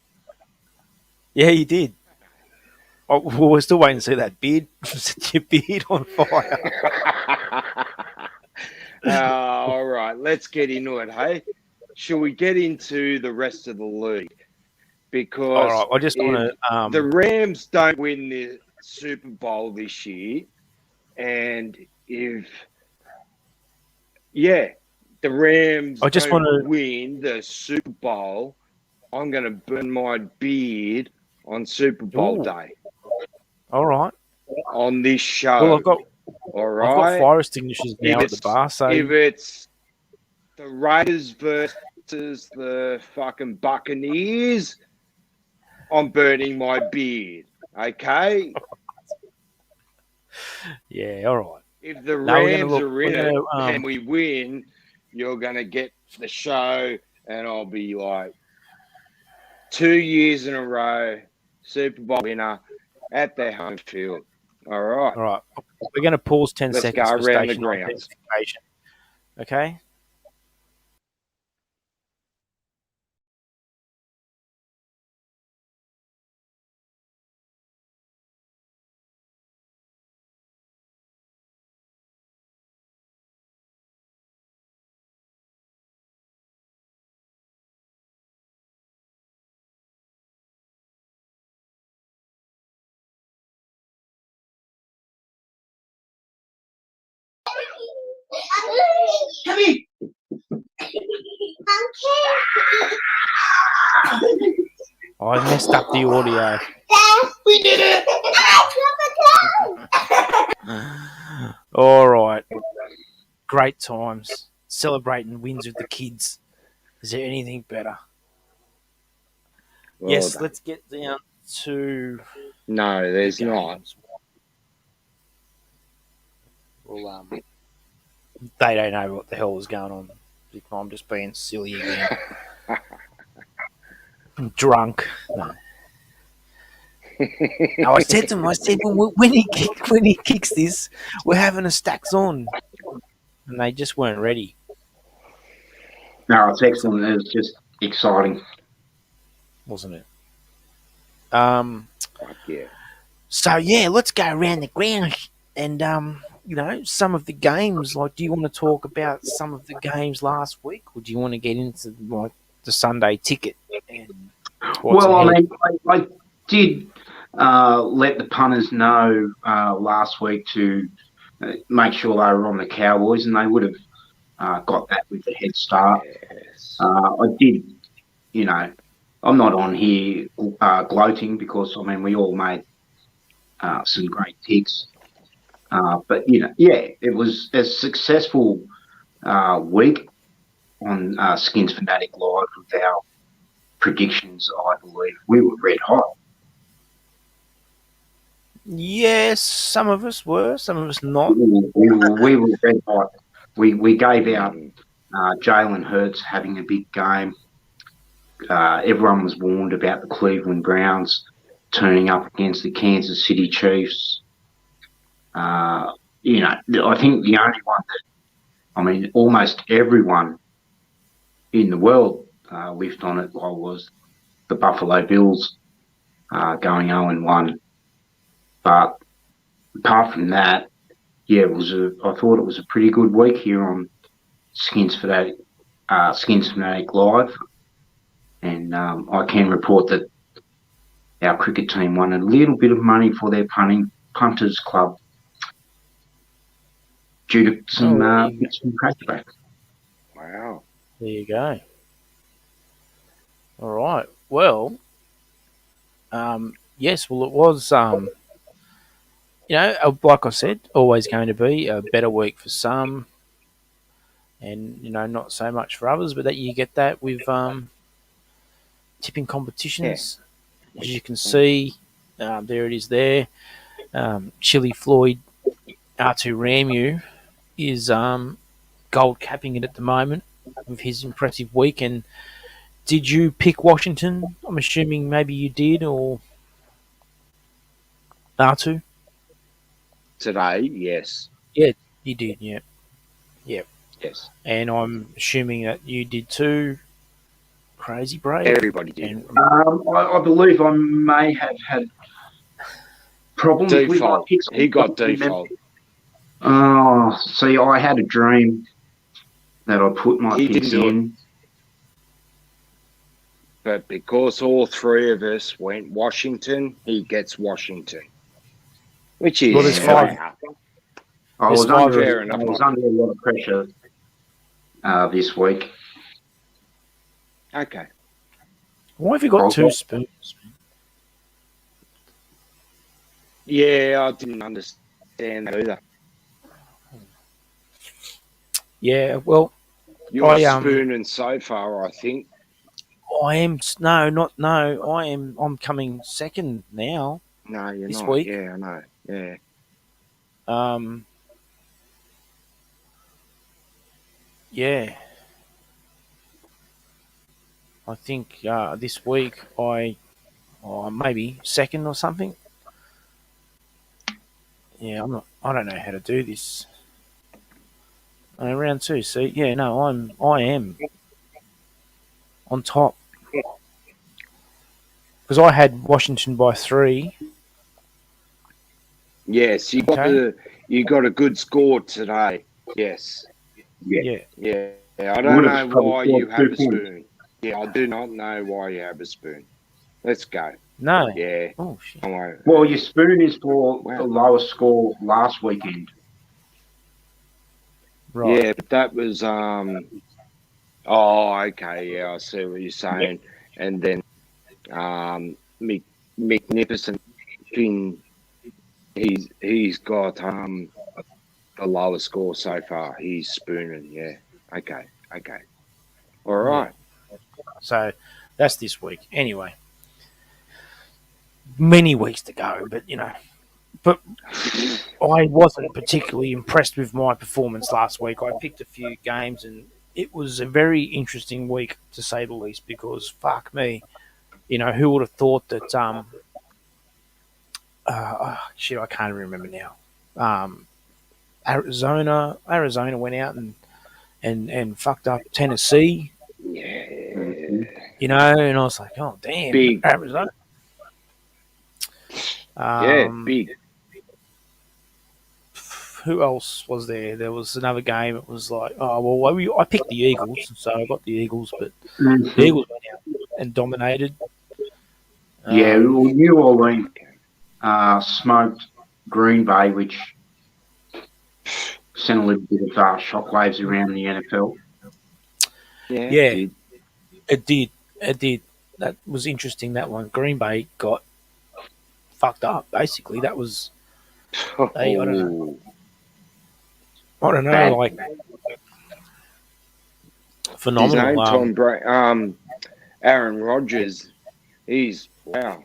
Yeah, you did. Oh, well, we're still waiting to see that beard. Set your beard on fire. All right, let's get into it, hey? Shall we get into the rest of the league? Because All right, I just want to. the Rams don't win the Super Bowl this year, and if the Rams I just don't wanna- win the Super Bowl, I'm going to burn my beard on Super Bowl Ooh. day All right. on this show. Well, I've got right. fire extinguishers now at the bar, so if it's the Raiders versus the fucking Buccaneers, I'm burning my beard. Okay. yeah, all right. If the Now we're Rams gonna are in we're it gonna, and we win, you're gonna get the show, and I'll be like 2 years in a row, Super Bowl winner at their home field. All right. All right. We're going to pause 10 Let's seconds go for around the station grounds. identification. Okay? Come here. I messed up the audio. We did it. All right. Great times. Celebrating wins with the kids. Is there anything better? Well yes, done. let's get down to... No, there's the not. games. Well, they don't know what the hell was going on. I'm just being silly again. I'm drunk. No. No, I said to him, when he kicks this, we're having a stacks on, and they just weren't ready. No, it's excellent. It was just exciting, wasn't it? Yeah. So yeah, let's go around the grounds and some of the games. Like, do you want to talk about some of the games last week, or do you want to get into like the Sunday ticket? And well, I mean, I did let the punters know last week to make sure they were on the Cowboys, and they would have got that with a head start. Yes. I did, I'm not on here gloating because, I mean, we all made some great picks. But, it was a successful week on Skins Fanatic Live with our predictions, I believe. We were red hot. yes, some of us were, some of us not. We were red hot. We gave out Jalen Hurts having a big game. Everyone was warned about the Cleveland Browns turning up against the Kansas City Chiefs. I think the only one that, almost everyone in the world lived on it was the Buffalo Bills going 0-1. But apart from that, yeah, I thought it was a pretty good week here on SKINSFANATIC Live, and I can report that our cricket team won a little bit of money for their punters club due to some bits and crackbacks. Wow. There you go. All right. Well, yes. Well, it was. Like I said, always going to be a better week for some, and not so much for others. But that you get that with tipping competitions, as you can see. There it is. There, Chili Floyd, R2 Ramu is gold capping it at the moment with his impressive week. And did you pick Washington? I'm assuming maybe you did, or R2? Today, yes. Yeah, you did, yeah. Yeah. Yes. And I'm assuming that you did too, Crazy Brave? Everybody did. And, I believe I may have had problems with my picks. He got default. Oh, see, I had a dream that I put my picks in. But because all three of us went Washington, he gets Washington. Which is there's five. I was under fair enough. a lot of pressure this week. Okay. Why have you got two spoons? Yeah, I didn't understand that either. Yeah, well, you're spooning so far, I think. I am I'm coming second now. No, you're this not. Week. Yeah, I know. Yeah. Yeah. I think this week maybe second or something. Yeah, I don't know how to do this. Round two. See, yeah, no, I am on top because I had Washington by 3. Yes, you got a good score today. Yes. Yeah. I don't know why you have a spoon. Yeah, I do not know why you have a spoon. Let's go. No. Yeah. Oh shit. Well, your spoon is for the lowest score last weekend. Right. Yeah, but that was Oh, okay. Yeah, I see what you're saying. Yeah. And then McNificent, he's got the lowest score so far. He's spooning. Yeah. Okay. All right. Yeah. So that's this week. Anyway, many weeks to go, but I wasn't particularly impressed with my performance last week. I picked a few games and it was a very interesting week, to say the least, because fuck me, who would have thought that? I can't remember now. Arizona went out and fucked up Tennessee. Yeah. And I was like, oh damn, big Arizona. Big. Who else was there? There was another game. It was like, I picked the Eagles, so I got the Eagles, but the Eagles went out and dominated. New Orleans smoked Green Bay, which sent a little bit of shockwaves around the NFL. Yeah, it did. That was interesting. That one, Green Bay got fucked up. Basically, that was. I don't know, like phenomenal. Tom Aaron Rodgers, he's on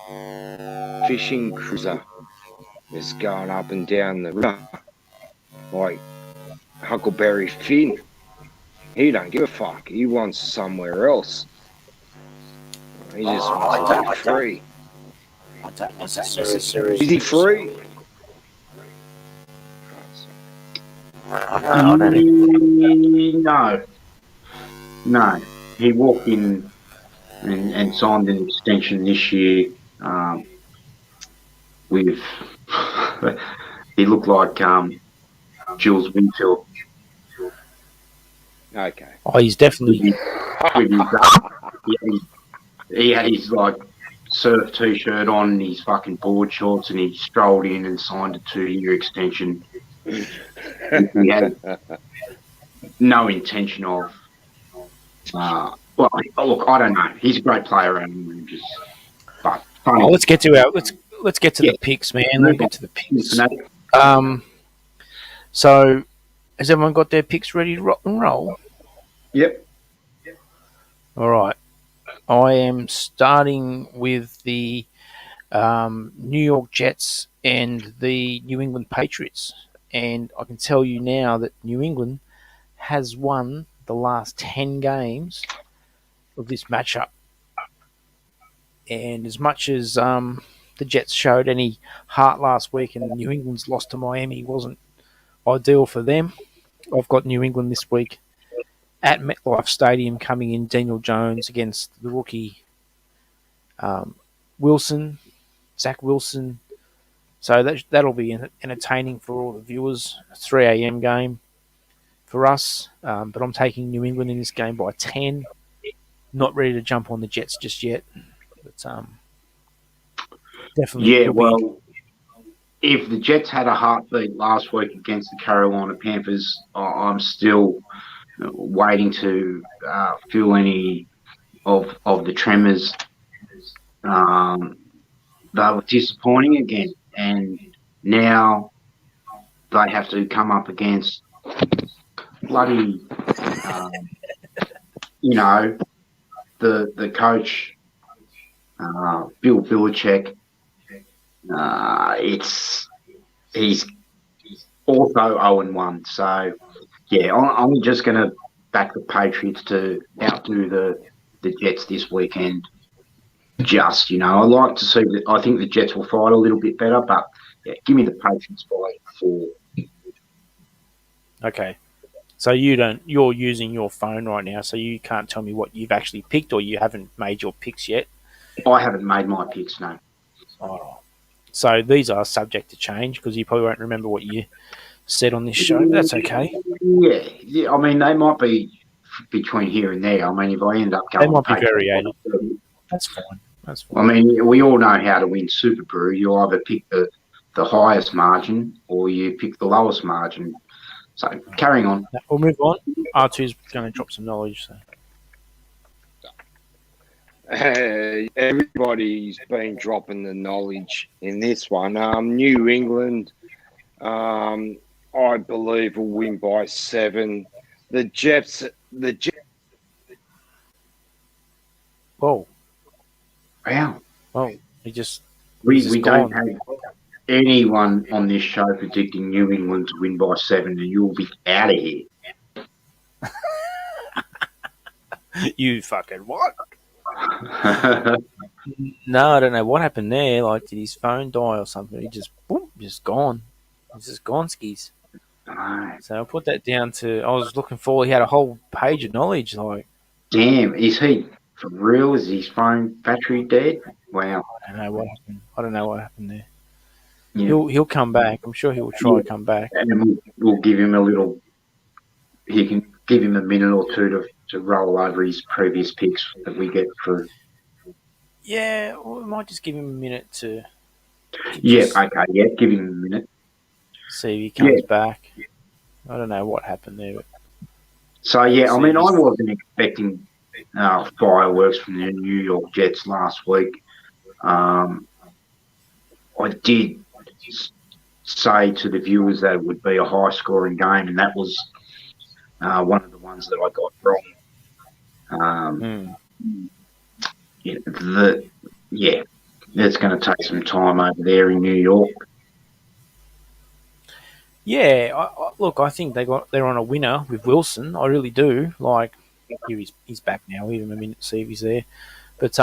a fishing cruiser. It's going up and down the river like Huckleberry Finn. He don't give a fuck. He wants somewhere else. He just wants to be free. I don't know if that's necessary. Is he free? No. He walked in and signed an extension this year with He looked like Jules Winfield. Okay. Oh, he's definitely. With his, he had his like surf t-shirt on and his fucking board shorts, and he strolled in and signed a 2-year extension. He had no intention of. Well, look, I don't know. He's a great player, and just but funny. Oh, let's get to the picks, man. Let's get to the picks. So, has everyone got their picks ready to rock and roll? Yep. All right. I am starting with the New York Jets and the New England Patriots. And I can tell you now that New England has won the last 10 games of this matchup. And as much as the Jets showed any heart last week and New England's loss to Miami wasn't ideal for them, I've got New England this week at MetLife Stadium coming in. Daniel Jones against the rookie Zach Wilson. So that'll be entertaining for all the viewers. A 3 a.m. game for us, but I'm taking New England in this game by 10. Not ready to jump on the Jets just yet, but definitely. Yeah, well, if the Jets had a heartbeat last week against the Carolina Panthers, I'm still waiting to feel any of the tremors. They were disappointing again, and now they have to come up against bloody, the coach, Bill Belichick. He's also 0-1. So yeah, I'm just going to back the Patriots to outdo the Jets this weekend. I like to see that. I think the Jets will fight a little bit better, but yeah, give me the Patriots by 4. Okay. So you're using your phone right now, so you can't tell me what you've actually picked, or you haven't made your picks yet? I haven't made my picks, no. Oh. So these are subject to change because you probably won't remember what you said on this show, but that's okay. Yeah. I mean, they might be between here and there. I mean, if I end up going... They might be variated. That's fine. I mean, we all know how to win Super Brew. You either pick the highest margin or you pick the lowest margin. So, carrying on. We'll move on. R2's going to drop some knowledge. So. Everybody's been dropping the knowledge in this one. New England, I believe, will win by 7. The Jets. Whoa. Wow. Well, we don't have anyone on this show predicting New England to win by 7, and you'll be out of here. You fucking what? No, I don't know what happened there. Like, did his phone die or something? He just gone. He's just gone skis. So I'll put that down to. I was looking forward. He had a whole page of knowledge. Like, damn, is he for real? Is his phone battery dead? Wow. I don't know what happened there. Yeah. He'll come back. I'm sure he'll try to come back. And then we'll give him a little. He can give him a minute or two to roll over his previous picks that we get through. Yeah, we might just give him a minute to yeah, okay, yeah, give him a minute. See if he comes back. I don't know what happened there. But so, yeah, I mean, I wasn't expecting fireworks from the New York Jets last week. I did say to the viewers that it would be a high-scoring game, and that was one of the ones that I got wrong. It's going to take some time over there in New York. Yeah, look, I think they're on a winner with Wilson. I really do. Like, here he's back now. We'll give him a minute to see if he's there. But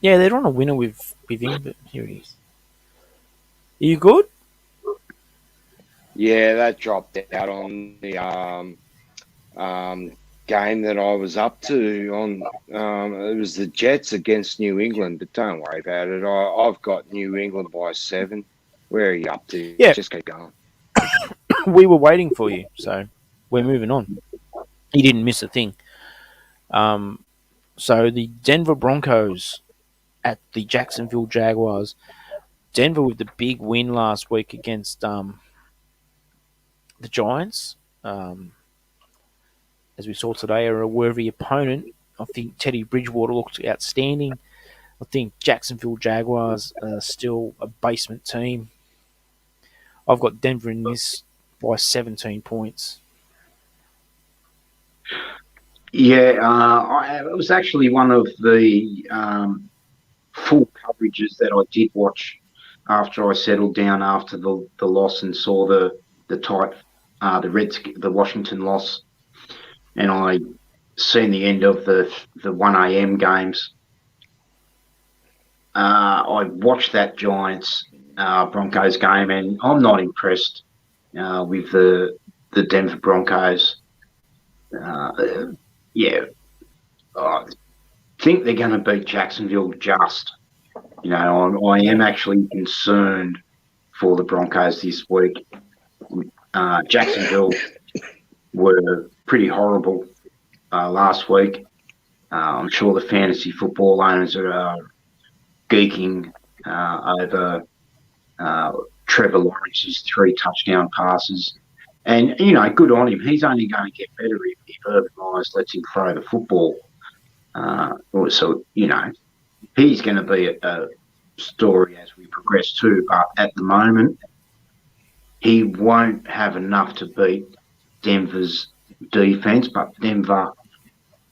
yeah, they're on a winner with him. But here he is. Are you good? Yeah, that dropped out on the game that I was up to. It was the Jets against New England, but don't worry about it. I've got New England by 7. Where are you up to? Yeah. Just keep going. We were waiting for you, so we're moving on. He didn't miss a thing. So the Denver Broncos at the Jacksonville Jaguars. Denver with the big win last week against the Giants. As we saw today, are a worthy opponent. I think Teddy Bridgewater looked outstanding. I think Jacksonville Jaguars are still a basement team. I've got Denver in this by 17 points. Yeah, it was actually one of the full coverages that I did watch after I settled down after the loss and saw the Washington loss, and I seen the end of the 1 a.m. games. I watched that Giants Broncos game, and I'm not impressed with the Denver Broncos. Yeah, I think they're going to beat Jacksonville just. You know, I am actually concerned for the Broncos this week. Jacksonville were pretty horrible last week. I'm sure the fantasy football owners are geeking over Trevor Lawrence's 3 touchdown passes. And, you know, good on him. He's only going to get better if Urban Myers lets him throw the football. So, you know, he's going to be a story as we progress too. But at the moment, he won't have enough to beat Denver's defence. But Denver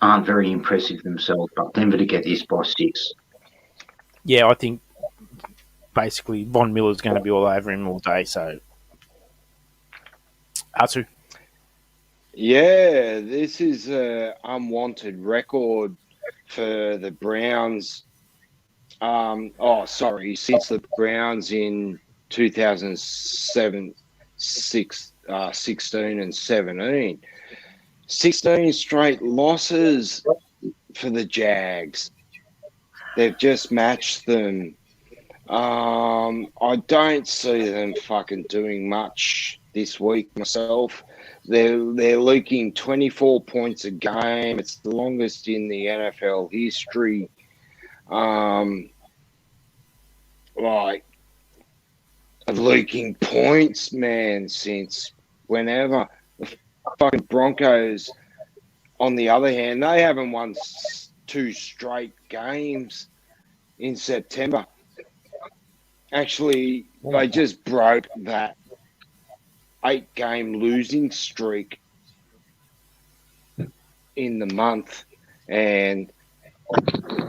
aren't very impressive themselves. But Denver to get this by 6. Yeah, I think basically Von Miller's going to be all over him all day. So, Atsu. Yeah, this is an unwanted record for the Browns. Since the Browns in 2007, 16 and 17. 16 straight losses for the Jags. They've just matched them. I don't see them fucking doing much this week myself. They're leaking 24 points a game. It's the longest in the NFL history. Of leaking points, man, since whenever. The fucking Broncos, on the other hand, they haven't won 2 straight games in September. Actually, they just broke that 8-game losing streak in the month, and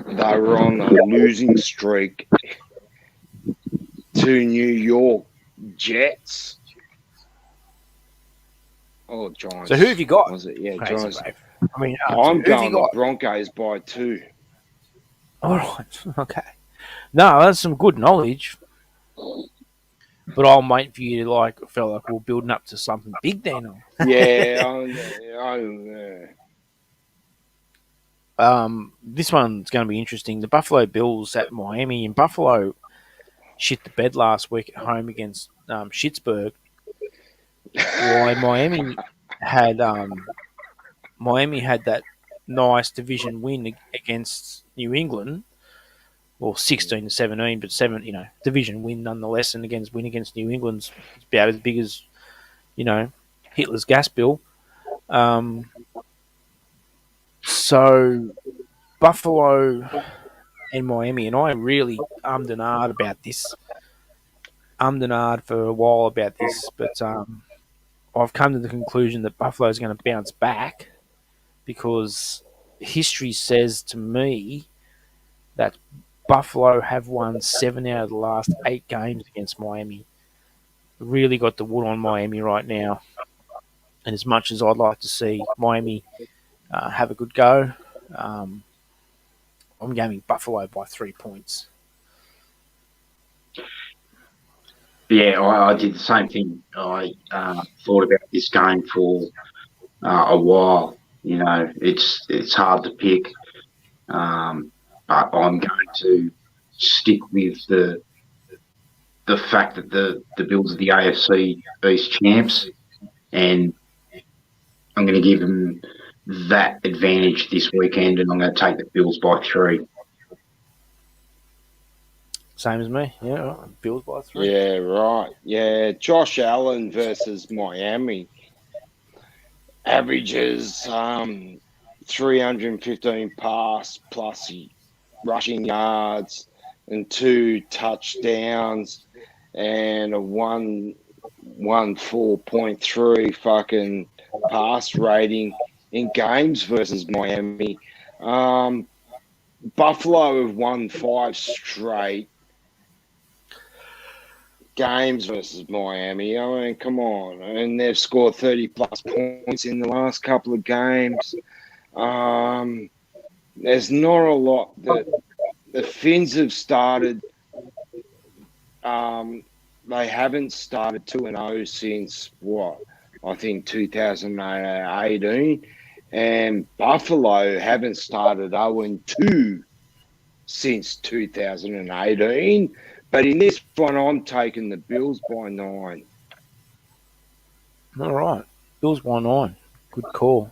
they were on a losing streak to New York Jets. Oh, Giants. So who have you got? Was it? Yeah, Crazy Giants. brave. I mean, I'm going the Broncos by 2. All right, okay. No, that's some good knowledge. But I'll wait for you to feel like we're building up to something big then. Yeah, This one's going to be interesting. The Buffalo Bills at Miami. And Buffalo shit the bed last week at home against Schittsburg. Why Miami had that nice division win against New England. Well, 16-17, but 7, division win nonetheless, and win against New England's about as big as, Hitler's gas bill. So Buffalo and Miami, and I really ummed and ahed about this. Ummed and ahed for a while about this, but I've come to the conclusion that Buffalo's going to bounce back because history says to me that Buffalo have won 7 out of the last 8 games against Miami. Really got the wood on Miami right now. And as much as I'd like to see Miami have a good go, I'm going Buffalo by 3 points. Yeah, I did the same thing. I thought about this game for a while. It's hard to pick. But I'm going to stick with the the fact that the Bills are the AFC East champs, and I'm going to give them that advantage this weekend, and I'm going to take the Bills by 3. Same as me. Yeah, all right. Bills by 3. Yeah, right. Yeah, Josh Allen versus Miami averages 315 pass plus rushing yards and 2 touchdowns and a 114.3 fucking pass rating in games versus Miami. Buffalo have won 5 straight games versus Miami. I mean, come on. And they've scored 30 plus points in the last couple of games. There's not a lot that the Finns have started. They haven't started 2-0 since what? I think 2018. And Buffalo haven't started 0-2 since 2018. But in this one, I'm taking the Bills by 9. All right. Bills by 9. Good call.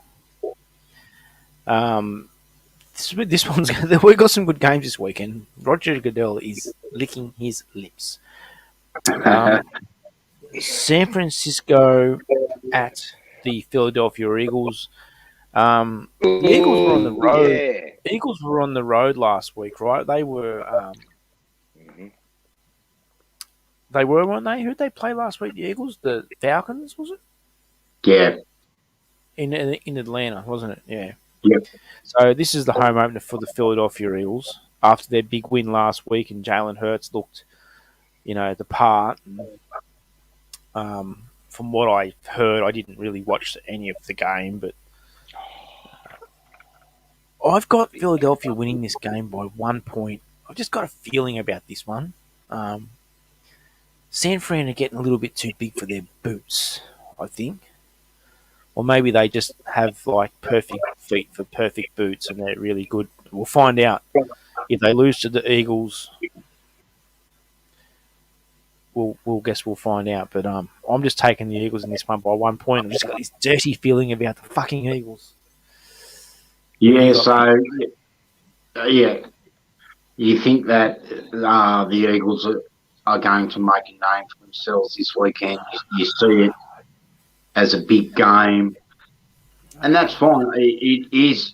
This one's we've got some good games this weekend. Roger Goodell is licking his lips. San Francisco at the Philadelphia Eagles. The Eagles were on the road. Yeah. Eagles were on the road last week, right? They were. They were, weren't they? Who'd they play last week? The Eagles, the Falcons, was it? Yeah. In Atlanta, wasn't it? Yeah. Yep. So this is the home opener for the Philadelphia Eagles after their big win last week, and Jalen Hurts looked, the part. From what I heard, I didn't really watch any of the game, but I've got Philadelphia winning this game by 1 point. I've just got a feeling about this one. San Fran are getting a little bit too big for their boots, I think. Or maybe they just have perfect feet for perfect boots and they're really good. We'll find out. If they lose to the Eagles, we'll find out. But I'm just taking the Eagles in this one by 1 point. I've just got this dirty feeling about the fucking Eagles. Yeah, so you think that the Eagles are going to make a name for themselves this weekend. You see it as a big game, and that's fine. It is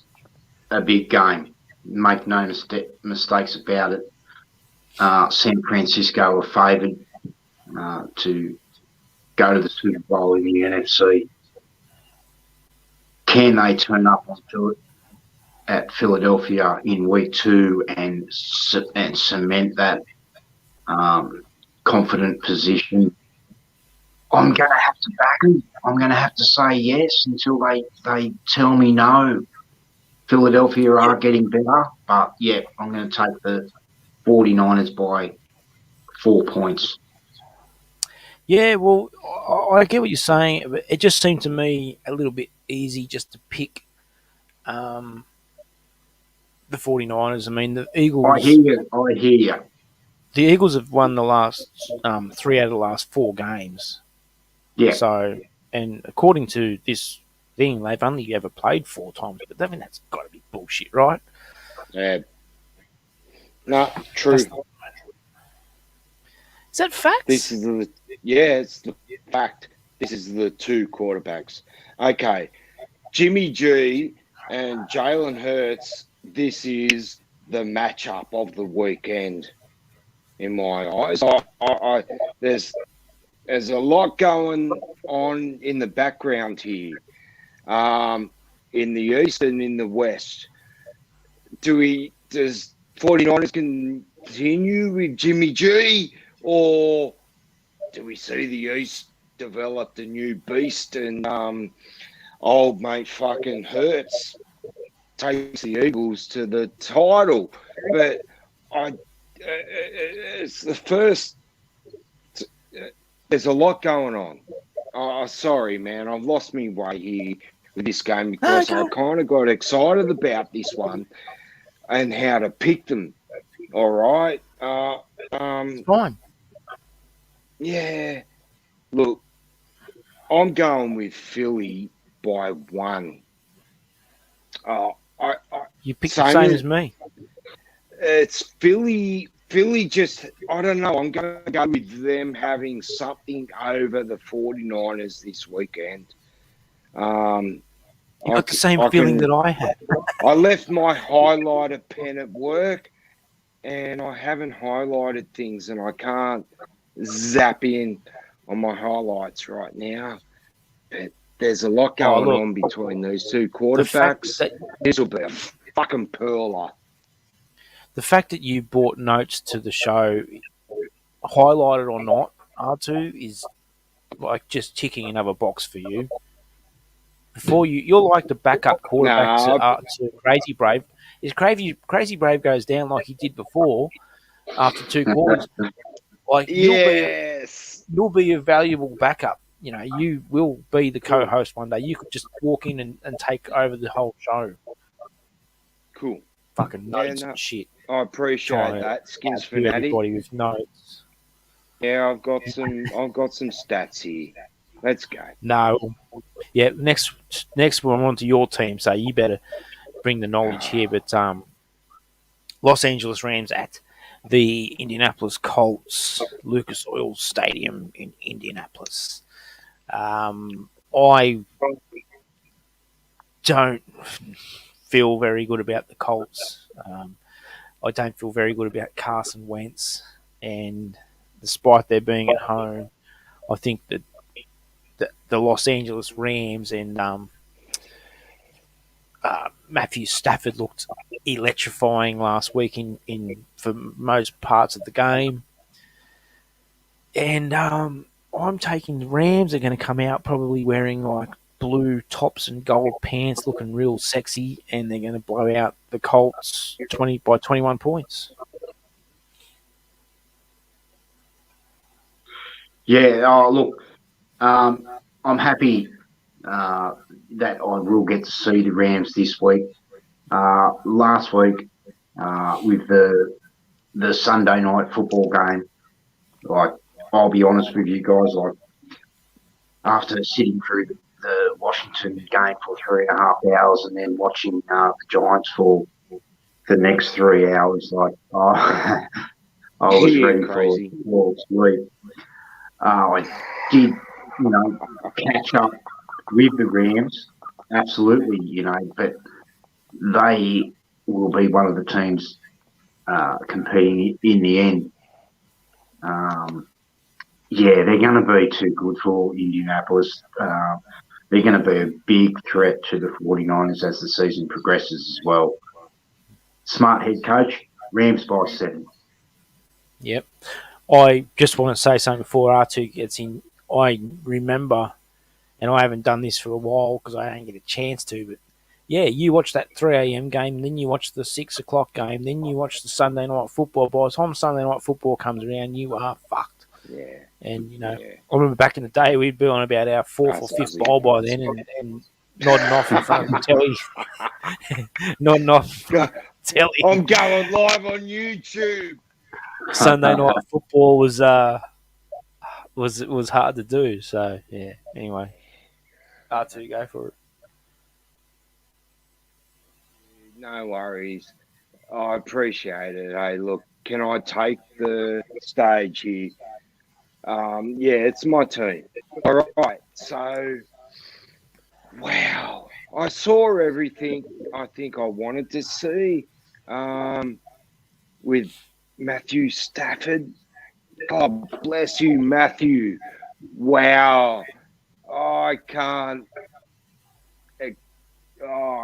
a big game. Make no mistakes about it. San Francisco are favoured to go to the Super Bowl in the NFC. Can they turn up onto it at Philadelphia in week 2 and cement that confident position? I'm going to have to back them. I'm going to have to say yes until they tell me no. Philadelphia are getting better, but yeah, I'm going to take the 49ers by 4 points. Yeah, well, I get what you're saying, but it just seemed to me a little bit easy just to pick the 49ers. I mean, the Eagles... I hear you. The Eagles have won the last 3 out of the last 4 games. Yeah. So, and according to this thing, they've only ever played 4 times. But I mean, that's got to be bullshit, right? Yeah. No, true. Is that facts? It's the fact. This is the 2 quarterbacks. Okay. Jimmy G and Jalen Hurts, this is the matchup of the weekend in my eyes. There's a lot going on in the background here, in the East and in the West. Does 49ers continue with Jimmy G, or do we see the East develop a new beast and old mate fucking Hurts takes the Eagles to the title? But it's the first. There's a lot going on. Sorry, man. I've lost my way here with this game because I kind of got excited about this one and how to pick them. All right. Fine. Yeah. Look, I'm going with Philly by 1. Oh, I You picked the same same as as me. it's Philly. Philly just, I don't know. I'm going to go with them having something over the 49ers this weekend. You got the same feeling that I had. I left my highlighter pen at work and I haven't highlighted things and I can't zap in on my highlights right now. But there's a lot Oh, going look, on between these two the fact quarterbacks. that This will be a fucking pearler. you brought notes to the show, highlighted or not, R2 is like just ticking another box for you. Before you're like the backup quarterback Nah, to Crazy Brave. Is Crazy Brave goes down like he did before after 2 quarters, like yes. you'll be a valuable backup. You know, you will be the Cool. co-host one day. You could just walk in and take over the whole show. Cool. Fucking Yeah, notes no, and shit. I appreciate Trying to that. Skins do Fanatic. everybody with notes. Yeah, I've got some stats here. Let's go. No, yeah. Next we're on to your team, so you better bring the knowledge here. But Los Angeles Rams at the Indianapolis Colts, Lucas Oil Stadium in Indianapolis. I don't feel very good about the Colts. I don't feel very good about Carson Wentz, and despite their being at home, I think that the Los Angeles Rams and Matthew Stafford looked electrifying last week in for most parts of the game. And I'm taking the Rams are going to come out probably wearing like blue tops and gold pants, looking real sexy, and they're going to blow out the Colts 21 points. Yeah. Oh, look, I'm happy that I will get to see the Rams this week. Last week, with the Sunday night football game, like I'll be honest with you guys, like after sitting through the Washington game for 3.5 hours and then watching the Giants for the next 3 hours, like I was Yeah, ready crazy. for sleep. I did, catch up with the Rams, absolutely, but they will be one of the teams competing in the end. Yeah, they're going to be too good for Indianapolis. They're going to be a big threat to the 49ers as the season progresses as well. Smart head coach, Rams by 7. Yep. I just want to say something before R2 gets in. I remember, and I haven't done this for a while because I don't get a chance to, but yeah, you watch that 3 a.m. game, then you watch the 6 o'clock game, then you watch the Sunday night football. By the time Sunday night football comes around, you are fucked. Yeah. And, Yeah. I remember back in the day, we'd be on about our fourth or fifth bowl by then and nodding off in front of the telly. Nodding off telly. I'm going live on YouTube. Sunday night football was hard to do. So yeah. Anyway, R2, go for it. No worries. I appreciate it. Hey, look, can I take the stage here? Yeah, it's my team. All right. So, wow. I saw everything I think I wanted to see with Matthew Stafford. God bless you, Matthew. Wow. I can't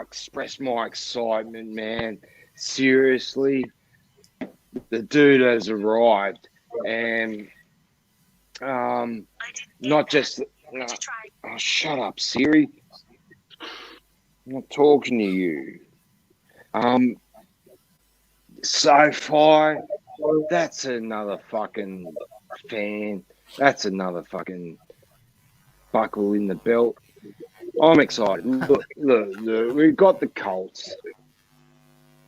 express my excitement, man. Seriously, the dude has arrived, and not just. No, oh, shut up, Siri. I'm not talking to you. SoFi, that's another fucking fan. That's another fucking buckle in the belt. I'm excited. Look, we've got the Colts.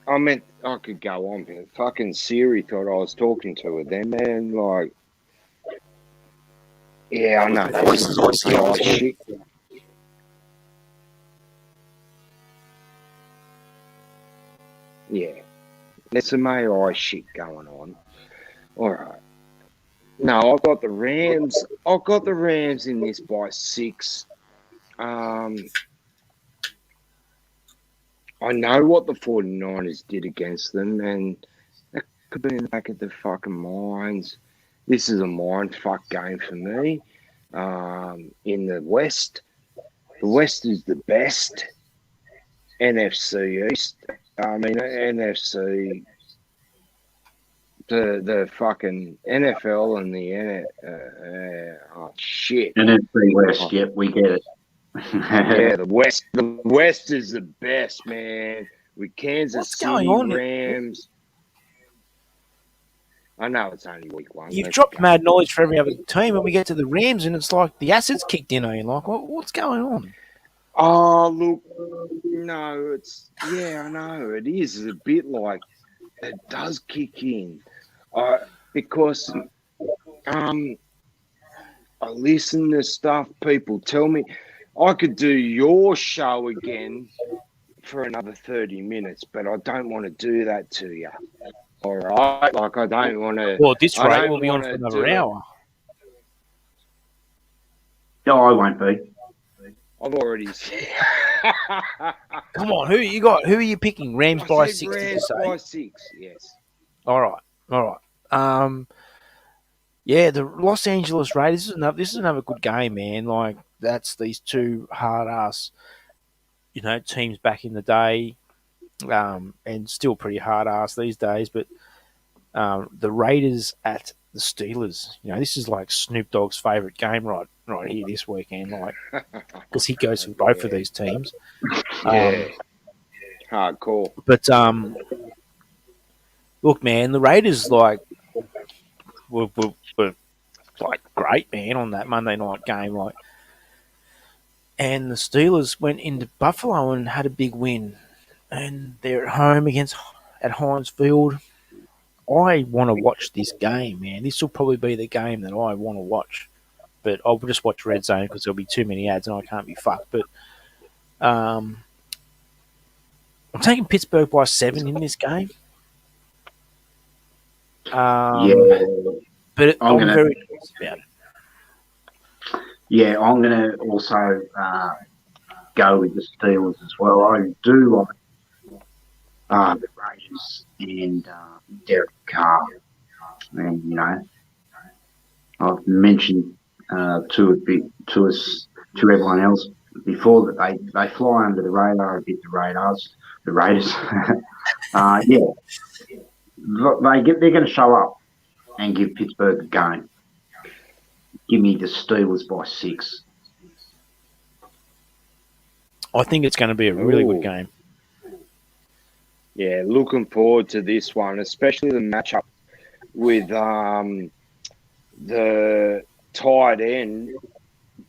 I meant I could go on, but fucking Siri thought I was talking to her then, man. Like, Yeah, I know. This is my shit. Yeah, there's some AI shit going on. All right. No, I've got the Rams. I've got the Rams in this by 6. I know what the 49ers did against them, and that could be in the back of the fucking minds. This is a mind fuck game for me. In the West, the West is the best. NFC East. I mean, NFC. The fucking NFL and the oh shit. NFC West, yep, we get it. Yeah, the West is the best, man. With Kansas City Rams. I know it's only week 1. You've dropped mad knowledge for every other team, and we get to the Rams, and it's like the acid's kicked in. Are you like, what's going on? Oh, look, no, I know it is a bit like it does kick in, because I listen to stuff people tell me. I could do your show again for another 30 minutes, but I don't want to do that to you. All right, like I don't want to. Well, at this rate, we'll be on for another hour. No, I won't be. I've already said. Come on, who you got? Who are you picking? Rams by 6. Rams by 6. Yes. All right. Yeah, the Los Angeles Raiders. This is another good game, man. Like that's these two hard ass, teams back in the day, and still pretty hard ass these days. But the Raiders at the Steelers. This is like Snoop Dogg's favorite game right here this weekend. Like because he goes for both of these teams. Yeah. Hardcore. But look, man, the Raiders were like great, man, on that Monday night game, and the Steelers went into Buffalo and had a big win, and they're at home at Heinz Field. I want to watch this game, man. This will probably be the game that I want to watch, but I'll just watch Red Zone because there'll be too many ads and I can't be fucked. But I'm taking Pittsburgh by 7 in this game. But I'm very curious about it. Yeah, I'm going to also go with the Steelers as well. I do like the Raiders and Derek Carr. And, I've mentioned to everyone else before that they fly under the radar a bit, the Raiders. They're going to show up and give Pittsburgh a game. Give me the Steelers by 6. I think it's going to be a really good game. Yeah, looking forward to this one, especially the matchup with the tight end,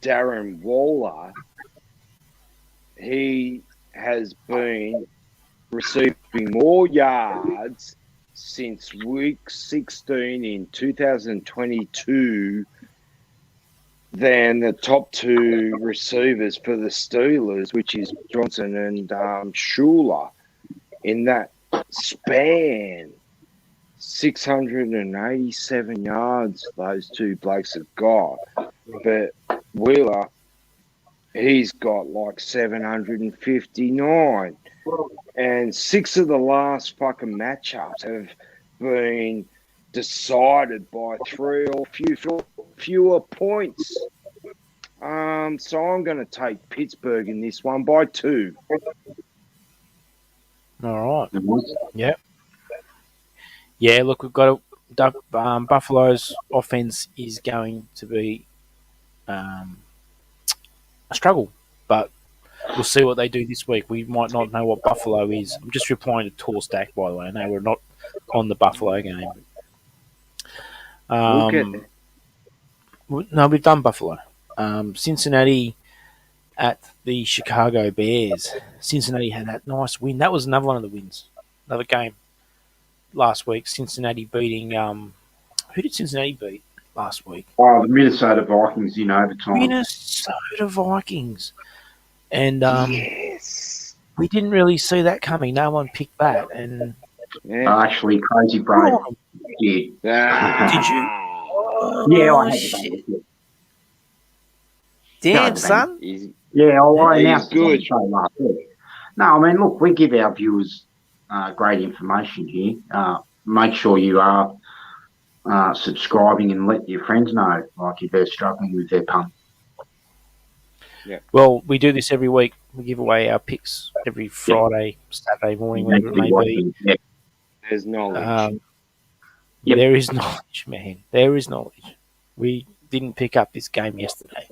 Darren Waller. He has been receiving more yards since week 16 in 2022 than the top 2 receivers for the Steelers, which is Johnson and Schuler. In that span, 687 yards those two blokes have got. But Wheeler, he's got like 759. And 6 of the last fucking matchups have been decided by 3 or fewer points. So I'm going to take Pittsburgh in this one by 2. All right. Yeah. Yeah, look, we've got Buffalo's offense is going to be a struggle, but we'll see what they do this week. We might not know what Buffalo is. I'm just replying to Tall Stack, by the way. No, we're not on the Buffalo game. No, we've done Buffalo. Cincinnati at the Chicago Bears. Cincinnati had that nice win. That was another one of the wins. Another game last week. Cincinnati beating... who did Cincinnati beat last week. Oh, the Minnesota Vikings in overtime. Minnesota Vikings. And Yes. we didn't really see that coming. No one picked that. And Yeah. Actually, Crazy good Brave on 'em. did. Did you? Yeah, Oh, I had the shit. Bengals. Damn, the son. He's, Yeah, I he's announced it on the good. show last week. No, I mean, look, we give our viewers great information here. Make sure you are subscribing and let your friends know, like if they're struggling with their pump. Well, we do this every week. We give away our picks every Friday, Saturday morning, whatever it may be. Yeah. There's knowledge. Yep. There is knowledge, man. There is knowledge. We didn't pick up this game yesterday.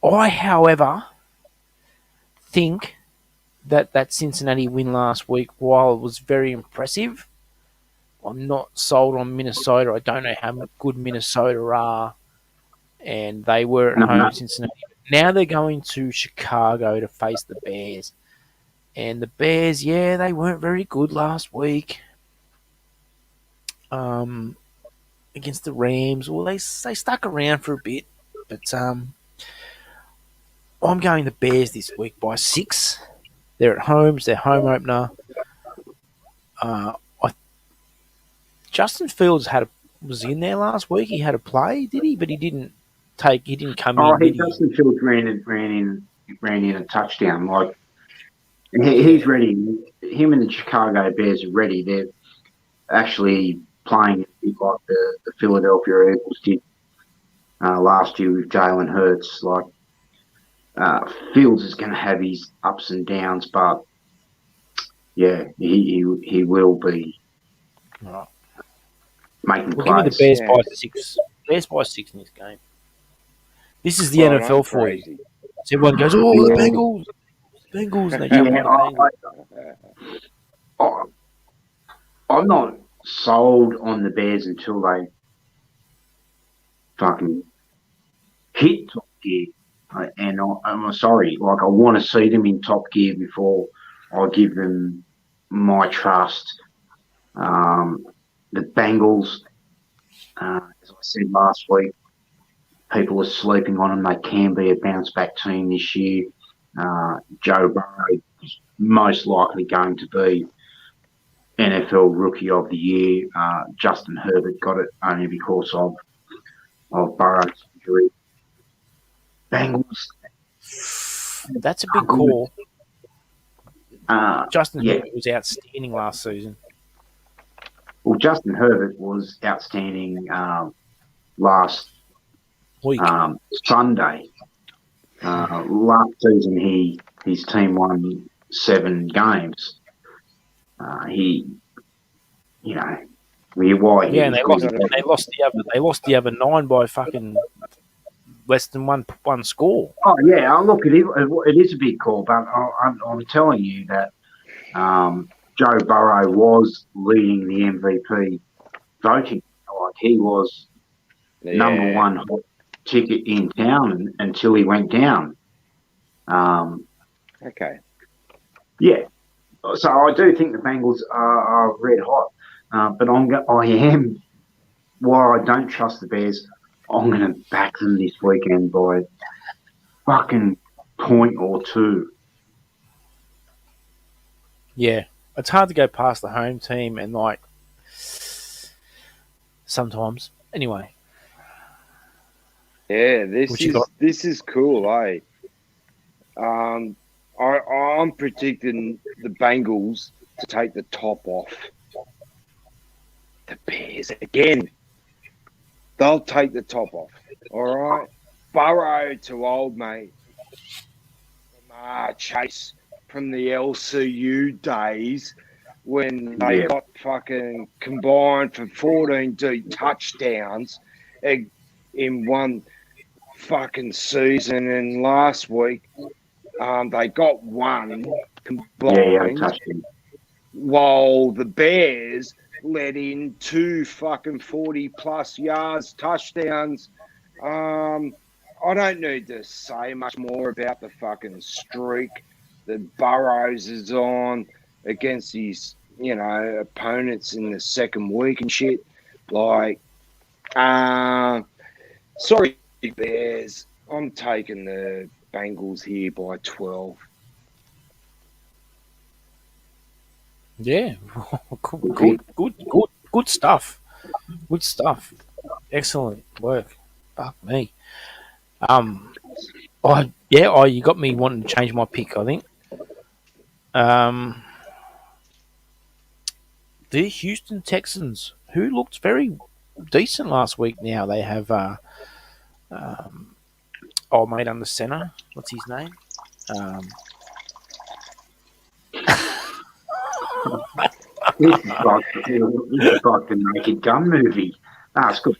I, however, think that Cincinnati win last week, while it was very impressive, I'm not sold on Minnesota. I don't know how good Minnesota are, and they were at home, Cincinnati. Now they're going to Chicago to face the Bears. And the Bears, yeah, they weren't very good last week against the Rams. Well, they stuck around for a bit, but I'm going the Bears this week by 6. They're at home. It's their home opener. Justin Fields was in there last week. He had a play, did he? But he didn't come in. He Did he? Justin Fields ran in a touchdown. Like he's ready. Him and the Chicago Bears are ready. They're actually playing a bit like the Philadelphia Eagles did last year with Jalen Hurts. Like Fields is going to have his ups and downs, but yeah, he will be Right. making We'll plays. give me the Bears Yeah. by 6. Bears by 6 in this game. This is the Well, NFL I'm for you. crazy. So everyone goes, "Oh, the Bengals, and they jump Yeah, on the Bengals. I'm not sold on the Bears until they fucking hit top gear. And I'm sorry, like I want to see them in top gear before I give them my trust. The Bengals, as I said last week, people are sleeping on them. They can be a bounce back team this year. Joe Burrow is most likely going to be NFL Rookie of the Year. Justin Herbert got it only because of Burrow's injury. Bengals. That's a big call." Justin Yeah. Herbert was outstanding last season. Well, Justin Herbert was outstanding last Week. Sunday. Last season, his team won 7 games. Why? Yeah, and they lost the other 9 by fucking less than one score. Oh yeah, look, it is a big call, but I'm telling you that Joe Burrow was leading the MVP voting. Like he was number one hot ticket in town until he went down. Okay. Yeah, so I do think the Bengals are red hot, but I am. While I don't trust the Bears, I'm going to back them this weekend by fucking point or 2. Yeah, it's hard to go past the home team, and like sometimes. Anyway. Yeah, this is cool, eh? I'm predicting the Bengals to take the top off the Bears again. They'll take the top off. All right. Burrow to old mate. Chase from the LCU days when they got fucking combined for 14 deep touchdowns in one fucking season. And last week, they got one combined while the Bears let in 2 fucking 40-plus yards touchdowns. I don't need to say much more about the fucking streak that Burrows is on against his, opponents in the second week and shit. Like, sorry, Bears. I'm taking the Bengals here by 12. Yeah, good stuff. Good stuff. Excellent work. Fuck me. You got me wanting to change my pick. I think. The Houston Texans, who looked very decent last week. Now they have old mate under center. What's his name? This is like the Naked Gun movie. That's good.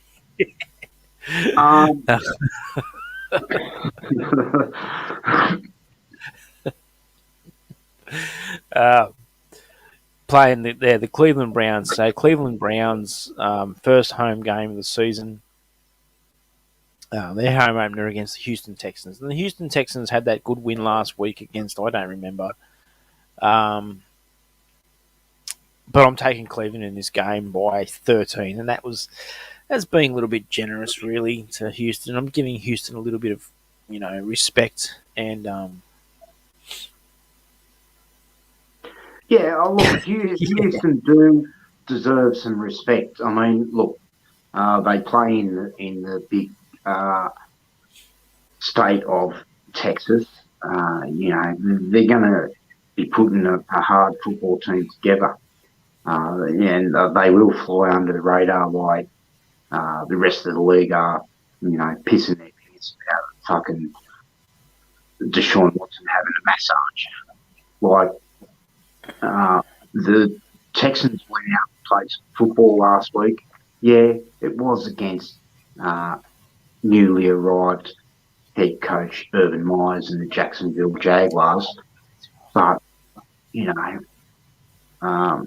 Playing the Cleveland Browns. So Cleveland Browns, first home game of the season. Their home opener against the Houston Texans. And the Houston Texans had that good win last week against, I don't remember. But I'm taking Cleveland in this game by 13. And that's being a little bit generous, really, to Houston. I'm giving Houston a little bit of, respect. And yeah, look, Houston do deserve some respect. I mean, look, they play in the big state of Texas. They're going to be putting a hard football team together, and they will fly under the radar like the rest of the league are, pissing their pants about fucking Deshaun Watson having a massage. Like, the Texans went out and played some football last week. Yeah, it was against newly arrived head coach Urban Myers and the Jacksonville Jaguars. But, I'm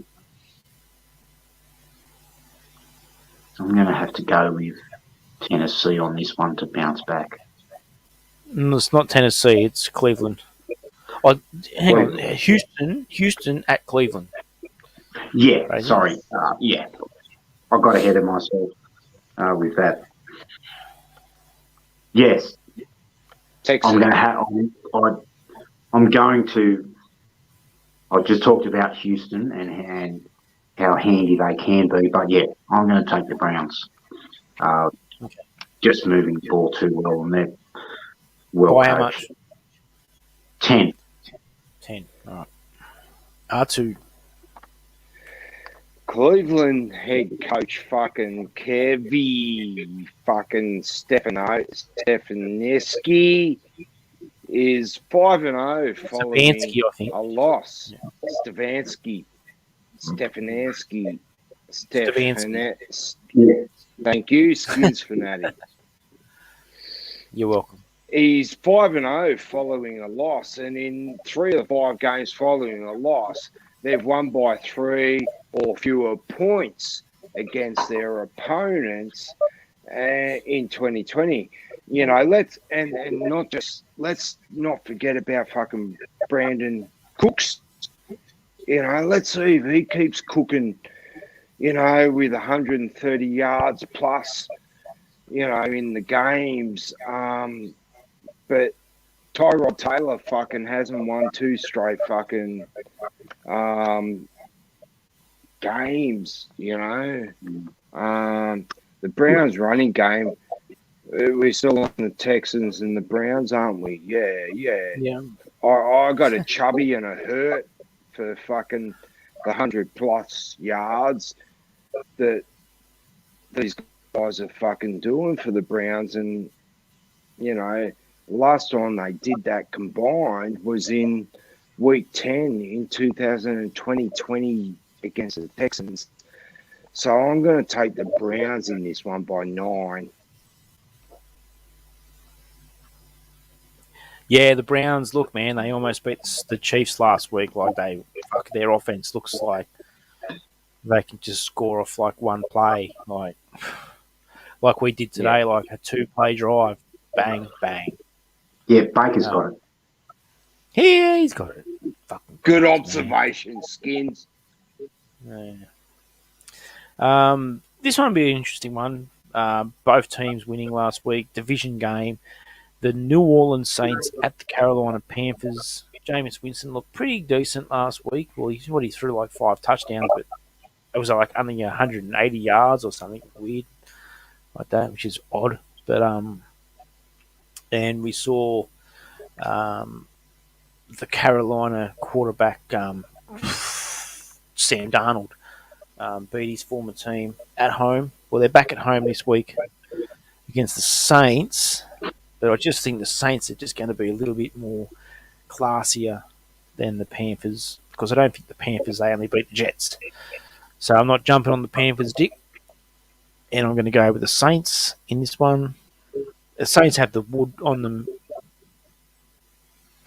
going to have to go with Tennessee on this one to bounce back. It's not Tennessee, it's Cleveland. Hang on, Houston at Cleveland. Yeah, right? Sorry. Yeah, I got ahead of myself with that. Yes, Texas. I'm going to. I just talked about Houston and how handy they can be, but yeah, I'm going to take the Browns. Okay. Just moving the ball too well, and they're well By coached. how much? 10. 10. All right. R2. Cleveland head coach fucking Kevy fucking Stefanski is 5-0 following Stefanski, I think. a loss. Yeah. Stefanski. Yeah. Thank you, SKINSFANATIC. You're welcome. He's 5-0 following a loss, and in 3 of the 5 games following a loss, they've won by 3 or fewer points against their opponents in 2020. Let's not forget about fucking Brandon Cooks. Let's see if he keeps cooking, with 130 yards plus, in the games. But Tyrod Taylor fucking hasn't won 2 straight fucking games, The Browns running game, we're still on the Texans and the Browns, aren't we? Yeah. I got a chubby and a hurt for fucking the 100+ yards that these guys are fucking doing for the Browns. And, last time they did that combined was in week 10 in 2020 against the Texans. So I'm going to take the Browns in this one by 9. Yeah, the Browns, look, man, they almost beat the Chiefs last week. Like, their offense looks like they can just score off, like, one play. Like we did today, like a 2-play drive. Bang, bang. Yeah, Baker's got it. Yeah, he's got it. Fucking good observation, Skins. Yeah. This one will be an interesting one. Both teams winning last week. Division game. The New Orleans Saints at the Carolina Panthers. Jameis Winston looked pretty decent last week. Well, he threw like 5 touchdowns, but it was like only 180 yards or something weird like that, which is odd. But and we saw the Carolina quarterback Sam Darnold beat his former team at home. Well, they're back at home this week against the Saints, but I just think the Saints are just going to be a little bit more classier than the Panthers, because I don't think the Panthers, they only beat the Jets. So I'm not jumping on the Panthers' dick, and I'm going to go with the Saints in this one. The Saints have the wood on them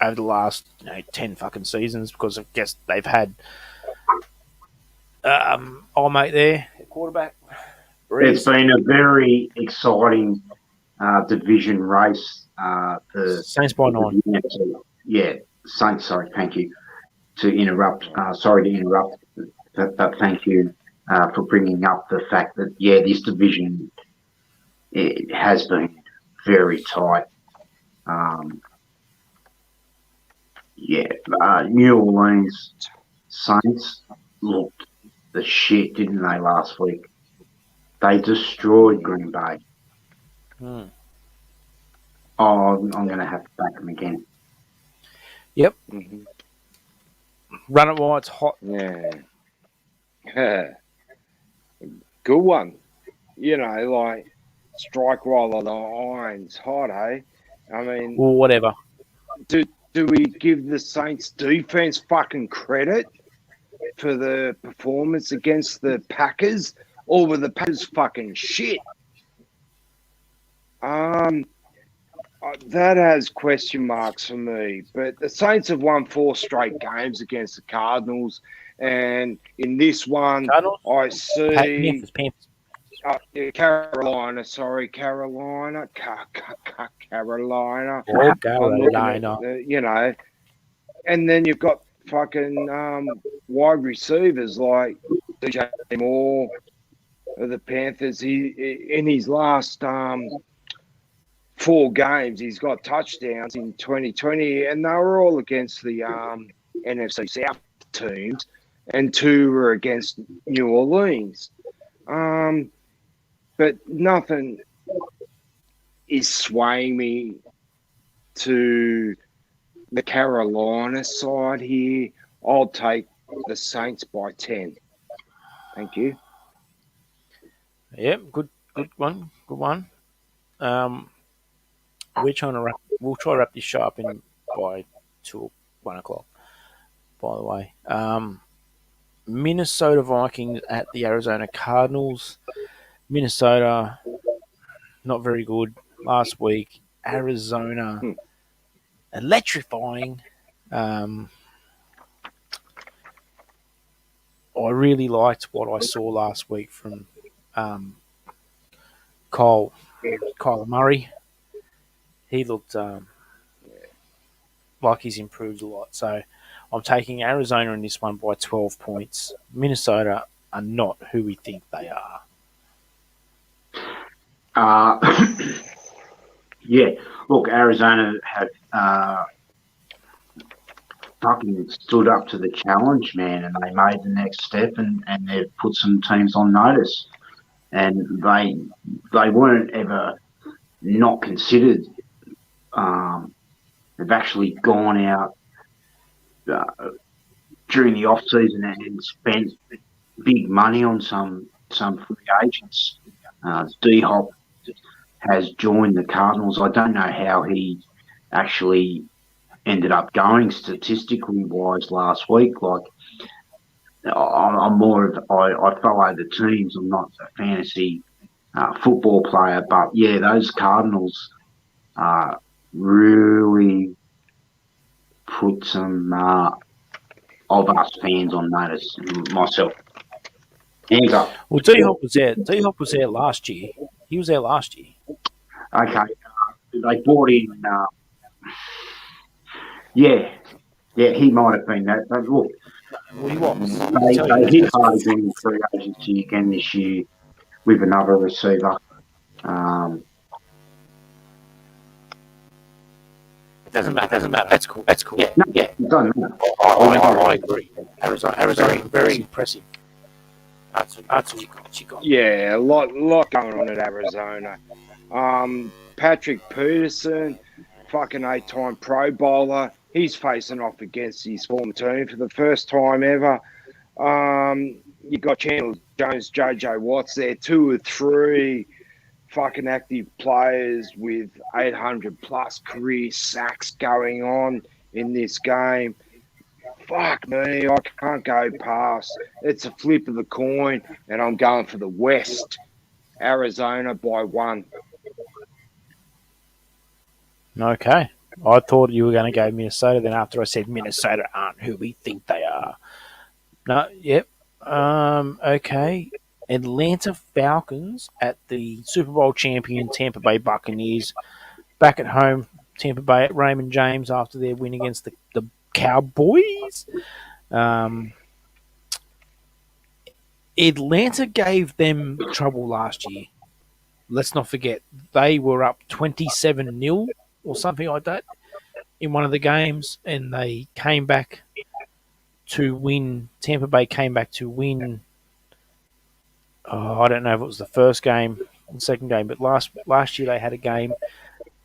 over the last 10 fucking seasons, because I guess they've had old mate there, quarterback. It's been a very exciting division race. For Saints by 9. Yeah, Saints. Sorry, thank you to interrupt. Sorry to interrupt, but thank you for bringing up the fact that this division, it has been very tight. New Orleans Saints looked the shit, didn't they, last week? They destroyed Green Bay. Hmm. Oh, I'm going to have to back them again. Yep. Mm-hmm. Run it while it's hot. Yeah. Good one. Like strike while the iron's hot, eh? I mean, Or whatever. do we give the Saints defense fucking credit for the performance against the Packers, or were the Packers fucking shit? That has question marks for me. But the Saints have won 4 straight games against the Cardinals, and in this one, Cardinals? I see Panthers. Carolina. Sorry, Carolina. Carolina. Oh, Carolina. And then you've got fucking wide receivers like DJ Moore of the Panthers. He in his last 4 games, he's got touchdowns in 2020, and they were all against the NFC South teams, and 2 were against New Orleans. But nothing is swaying me to the Carolina side here. I'll take the Saints by 10. Thank you. Yep, good one. Good one. We'll try to wrap this show up in by 1 o'clock. By the way, Minnesota Vikings at the Arizona Cardinals. Minnesota, not very good last week. Arizona, electrifying. I really liked what I saw last week from Kyler Murray. He looked like he's improved a lot. So I'm taking Arizona in this one by 12 points. Minnesota are not who we think they are. Look, Arizona have fucking stood up to the challenge, man, and they made the next step, and they've put some teams on notice. And they weren't ever not considered. They've actually gone out during the off season and spent big money on some free agents. D-Hop has joined the Cardinals. I don't know how he actually ended up going statistically wise last week. Like, I'm more of I follow the teams. I'm not a fantasy football player, but yeah, those Cardinals really put some of us fans on notice. Myself, hands up. Well, D-Hop was there. D-Hop was there last year. He was there last year. Okay, they brought in. He might have been that. But look, Well, he was. they hit hard again in free agency again this year. with another receiver. It doesn't matter. That's cool. Yeah. No, it doesn't matter. I agree. Arizona very impressive. That's what you got. Yeah, a lot going on at Arizona. Patrick Peterson, fucking 8-time Pro Bowler. He's facing off against his former team for the first time ever. You got Chandler Jones, JJ Watts there, 2 or 3 fucking active players with 800 plus career sacks going on in this game. Fuck me, I can't go past. It's a flip of the coin, and I'm going for the West. Arizona by 1. Okay. I thought you were going to go Minnesota. Then after I said Minnesota aren't who we think they are. No. Yep. Okay. Atlanta Falcons at the Super Bowl champion Tampa Bay Buccaneers back at home. Tampa Bay at Raymond James after their win against the Cowboys. Atlanta gave them trouble last year. Let's not forget, they were up 27-0 or something like that in one of the games, and they came back to win. Tampa Bay came back to win. I don't know if it was the first game or the second game, but last year they had a game.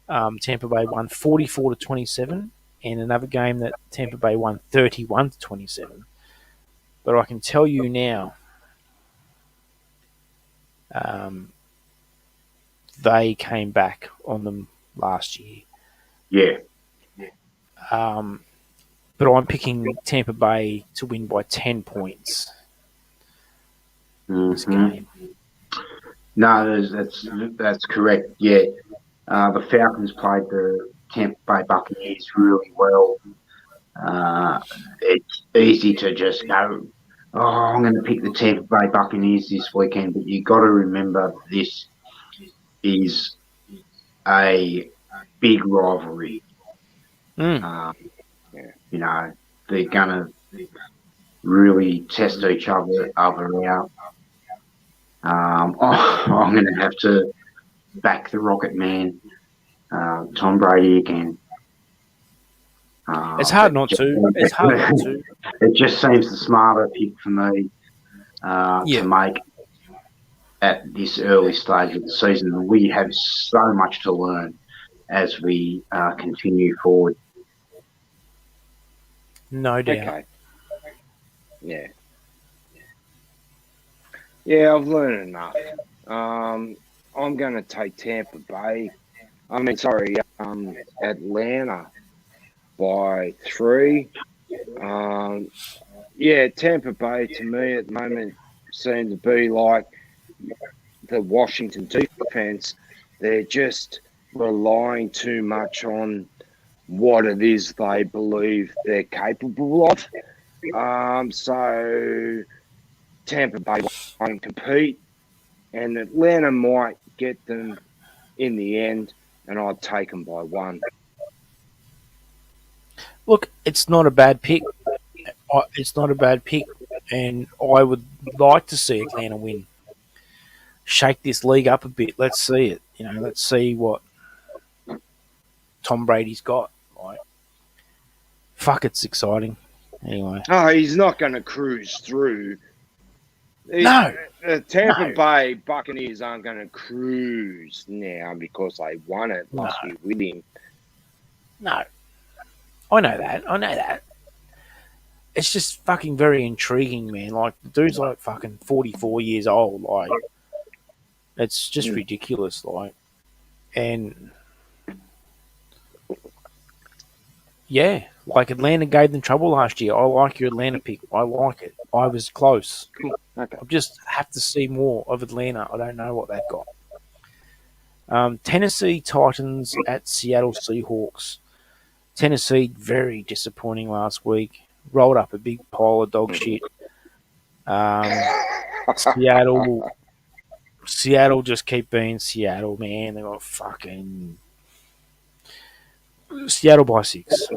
Tampa Bay won 44-27, and another game that Tampa Bay won 31-27. But I can tell you now, they came back on them last year. Yeah. But I'm picking Tampa Bay to win by 10 points this game. No, that's correct. Yeah, the Falcons played the Tampa Bay Buccaneers really well. It's easy to just go, I'm going to pick the Tampa Bay Buccaneers this weekend, but you got to remember this is a big rivalry. You know, they're going to really test each other out. I'm going to have to back the Rocket Man, Tom Brady again. It's hard not to. It just seems the smarter pick for me to make at this early stage of the season. We have so much to learn as we continue forward. No doubt. Okay. Yeah. Yeah, I've learned enough. I'm going to take Tampa Bay. Atlanta by 3. Tampa Bay to me at the moment seem to be like the Washington defense. They're just relying too much on what it is they believe they're capable of. So Tampa Bay won't compete, and Atlanta might get them in the end, and I'd take them by 1. Look, it's not a bad pick. And I would like to see Atlanta win. Shake this league up a bit. Let's see it. Let's see what Tom Brady's got. Like, fuck, it's exciting. Anyway. Oh, he's not going to cruise through. No. The Tampa Bay Buccaneers aren't going to cruise now because they won it last year with him. No. I know that. It's just fucking very intriguing, man. Like, the dude's like fucking 44 years old. Like, it's just ridiculous. Like, and yeah, like Atlanta gave them trouble last year. I like your Atlanta pick. I like it. I was close. Cool. Okay. I just have to see more of Atlanta. I don't know what they've got. Tennessee Titans at Seattle Seahawks. Tennessee, very disappointing last week. Rolled up a big pile of dog shit. Seattle just keep being Seattle, man. They got fucking Seattle by 6.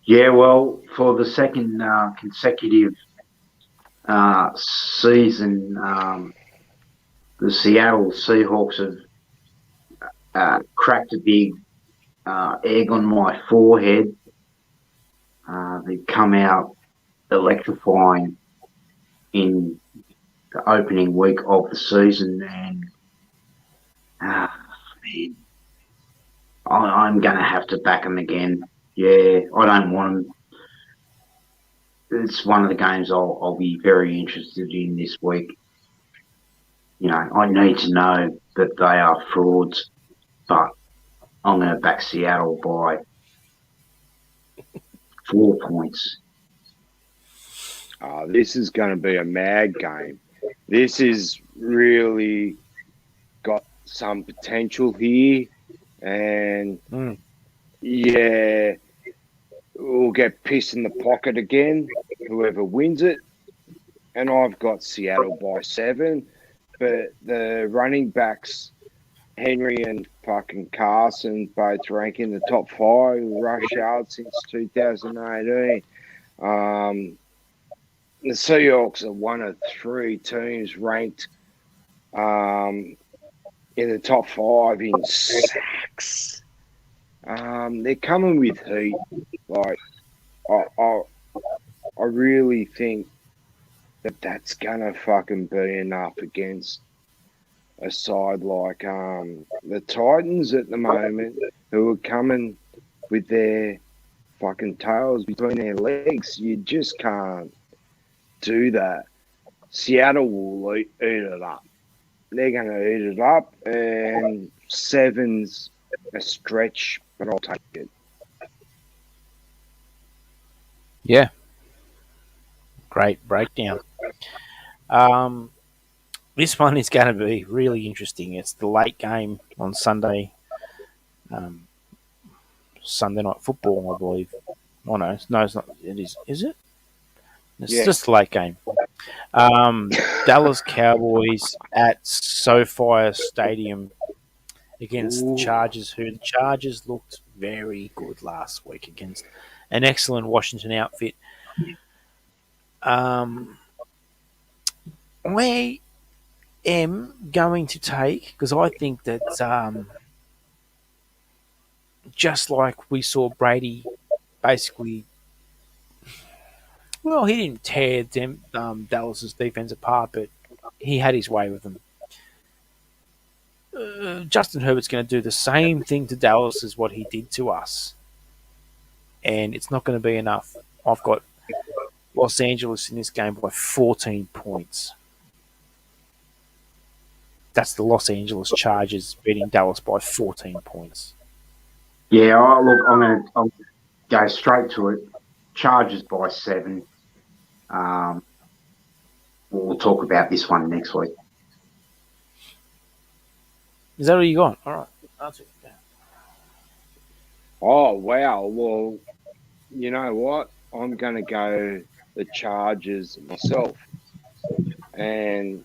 Yeah, well, for the second consecutive season, the Seattle Seahawks have cracked a big egg on my forehead. They've come out electrifying in the opening week of the season, and man, I'm going to have to back them again. Yeah, I don't want them. It's one of the games I'll be very interested in this week. You know, I need to know that they are frauds, but I'm going to back Seattle by 4 points. This is going to be a mad game. This is really got some potential here, and yeah, we'll get pissed in the pocket again, whoever wins it. And I've got Seattle by 7, but the running backs, Henry and fucking Carson, both rank in the top 5 rush yards since 2018. The Seahawks are one of 3 teams ranked in the top 5 in sacks. They're coming with heat. Like, I really think that's gonna fucking be enough against a side like the Titans at the moment, who are coming with their fucking tails between their legs. You just can't do that. Seattle will eat it up. They're going to eat it up, and 7's a stretch, but I'll take it. Yeah. Great breakdown. This one is going to be really interesting. It's the late game on Sunday. Sunday Night Football, I believe. Oh, no, it's not. It is. Is it? It's just a late game. Dallas Cowboys at SoFi Stadium against the Chargers, who the Chargers looked very good last week against an excellent Washington outfit. I am going to take, because I think that just like we saw Brady basically, well, he didn't tear Dallas's defense apart, but he had his way with them. Justin Herbert's going to do the same thing to Dallas as what he did to us, and it's not going to be enough. I've got Los Angeles in this game by 14 points. That's the Los Angeles Chargers beating Dallas by 14 points. Yeah, look, I'll go straight to it. Chargers by 7. We'll talk about this one next week. Is that what you got? All right. That's it. Yeah. Oh, wow. Well, you know what? I'm going to go the Chargers myself. And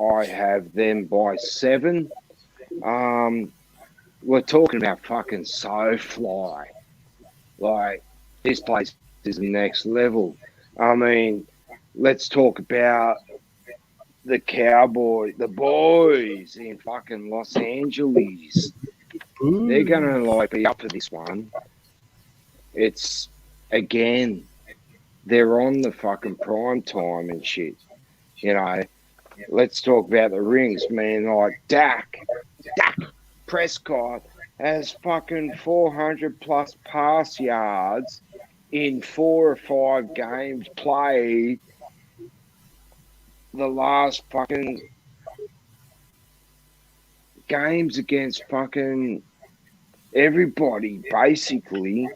I have them by 7. We're talking about fucking SoFi. Like, this place is the next level. I mean, let's talk about the Cowboys, the boys in fucking Los Angeles. Ooh. They're going to be up for this one. It's, again, they're on the fucking prime time and shit. You know, let's talk about the rings, man. Like Dak Prescott has fucking 400 plus pass yards in 4 or 5 games played. The last fucking games against fucking everybody, basically.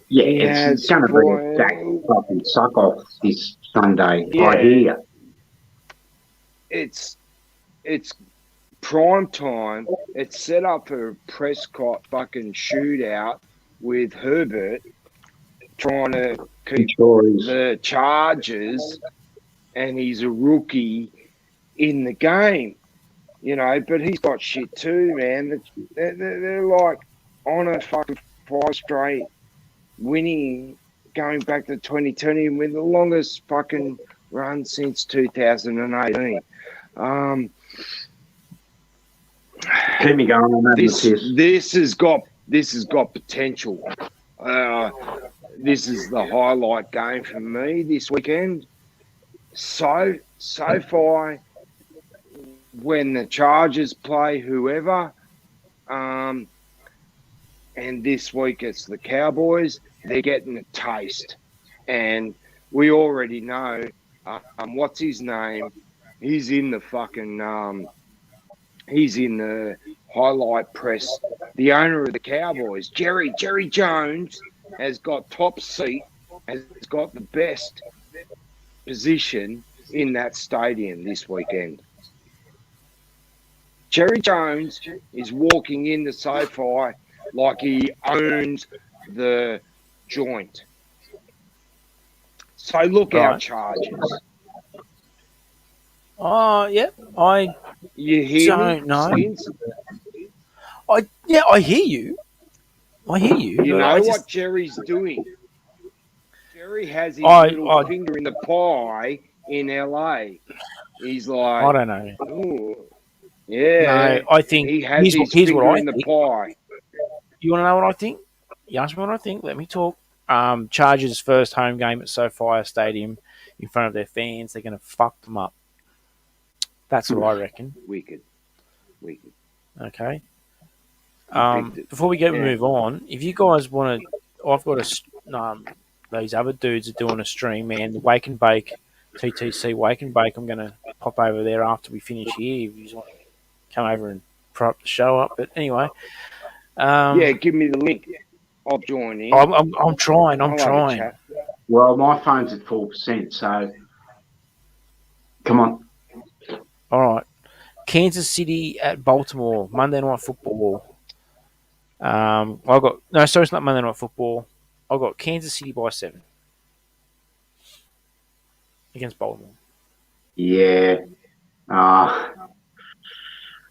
Yeah, it's going to be a Dak fucking suck off this Sunday. Yeah. I hear. It's prime time. It's set up for a Prescott fucking shootout with Herbert trying to keep the Chargers, and he's a rookie in the game, you know, but he's got shit too, man. They're like on a fucking 5 straight winning, going back to 2020 with the longest fucking run since 2018. Keep me going on that. This has got potential. This is the highlight game for me this weekend. So far, when the Chargers play whoever, and this week it's the Cowboys, they're getting a taste. And we already know, what's his name? He's in the fucking, he's in the highlight press. The owner of the Cowboys, Jerry Jones, has got top seat, has got the best position in that stadium this weekend. Jerry Jones is walking into SoFi like he owns the joint. So look out, Chargers. Oh, yeah. You hear don't me? know. Skins? I hear you. You know what Jerry's doing? Jerry has his little finger in the pie in LA. He's like, I don't know. Ooh, yeah. No, I think he has his here's finger what I in the think. pie. You want to know what I think? You ask me what I think. Let me talk. Chargers' first home game at SoFi Stadium in front of their fans. They're going to fuck them up. That's what I reckon. Wicked. Okay. Before we move on, if you guys want to, I've got these other dudes are doing a stream, man. The Wake and Bake, TTC Wake and Bake. I'm going to pop over there after we finish here. If you just want to come over and prop the show up. But anyway, give me the link. I'll join in. I'm trying. Well, my phone's at 4%, so come on. All right. Kansas City at Baltimore, Monday Night Football. It's not Monday Night Football. I got Kansas City by 7 against Baltimore. Yeah.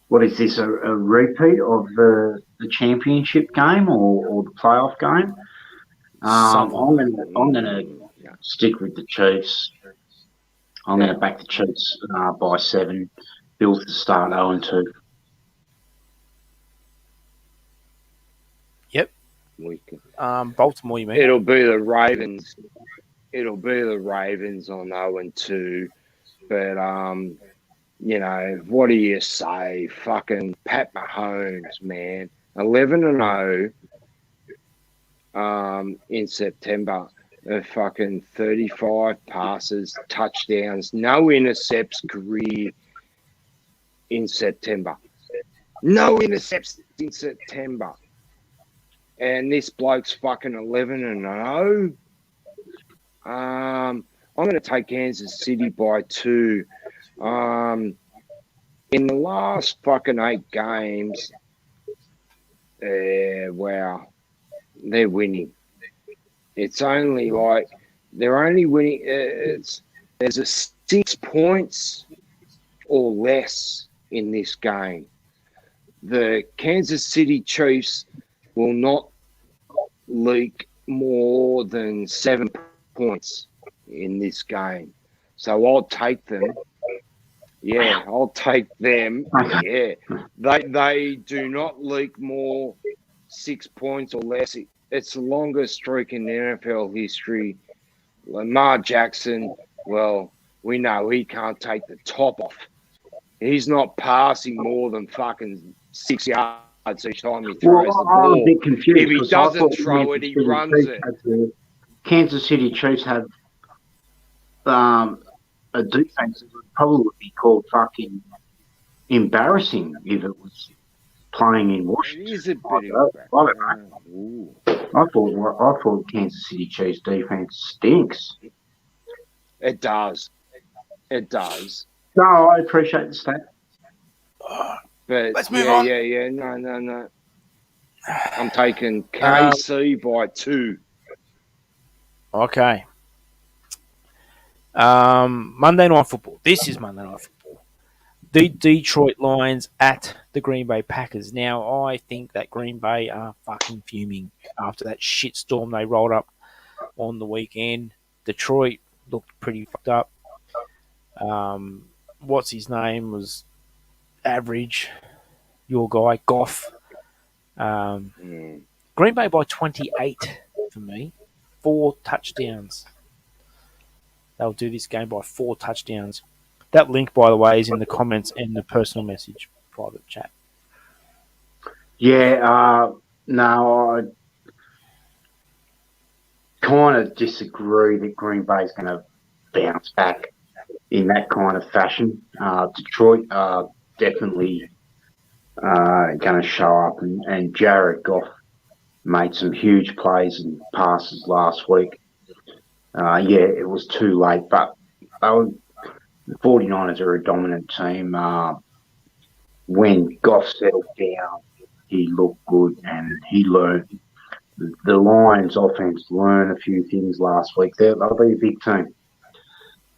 What is this? A repeat of the championship game or the playoff game? I'm gonna stick with the Chiefs. I'm gonna back the Chiefs by 7. Bills to start 0-2. Yep. Baltimore, you mean? It'll be the Ravens. On 0-2. But what do you say? Fucking Pat Mahomes, man. 11-0 in September. Fucking 35 passes, touchdowns, no intercepts career in September. No intercepts in September. And this bloke's fucking 11-0. I'm going to take Kansas City by 2. In the last fucking 8 games, wow, they're winning. It's only like they're only winning. There's a 6 points or less in this game. The Kansas City Chiefs will not leak more than 7 points in this game. So I'll take them. Yeah, I'll take them. Yeah, they do not leak more 6 points or less. It's the longest streak in NFL history. Lamar Jackson, well, we know he can't take the top off. He's not passing more than fucking 6 yards each time he throws the ball. I'm a bit confused. If he doesn't throw it, he runs it. Kansas City Chiefs have a defense that would probably be called fucking embarrassing if it was playing in Washington. It is a bit embarrassing. I thought Kansas City Chiefs defense stinks. It does. No, I appreciate the stat. But let's move on. Yeah. No. I'm taking KC by 2. Okay. Monday Night Football. This is Monday Night Football. The Detroit Lions at the Green Bay Packers. Now, I think that Green Bay are fucking fuming after that shitstorm they rolled up on the weekend. Detroit looked pretty fucked up. What's his name was average. Your guy Goff. Green Bay by 28 for me. 4 touchdowns. They'll do this game by 4 touchdowns. That link, by the way, is in the comments and the personal message private chat. Yeah, no, I kind of disagree that Green Bay's going to bounce back in that kind of fashion. Detroit are definitely going to show up, and Jared Goff made some huge plays and passes last week. Yeah, it was too late, but the 49ers are a dominant team. When Goff settled down, he looked good, and he learned. The Lions offense learned a few things last week. They'll be a big team. Is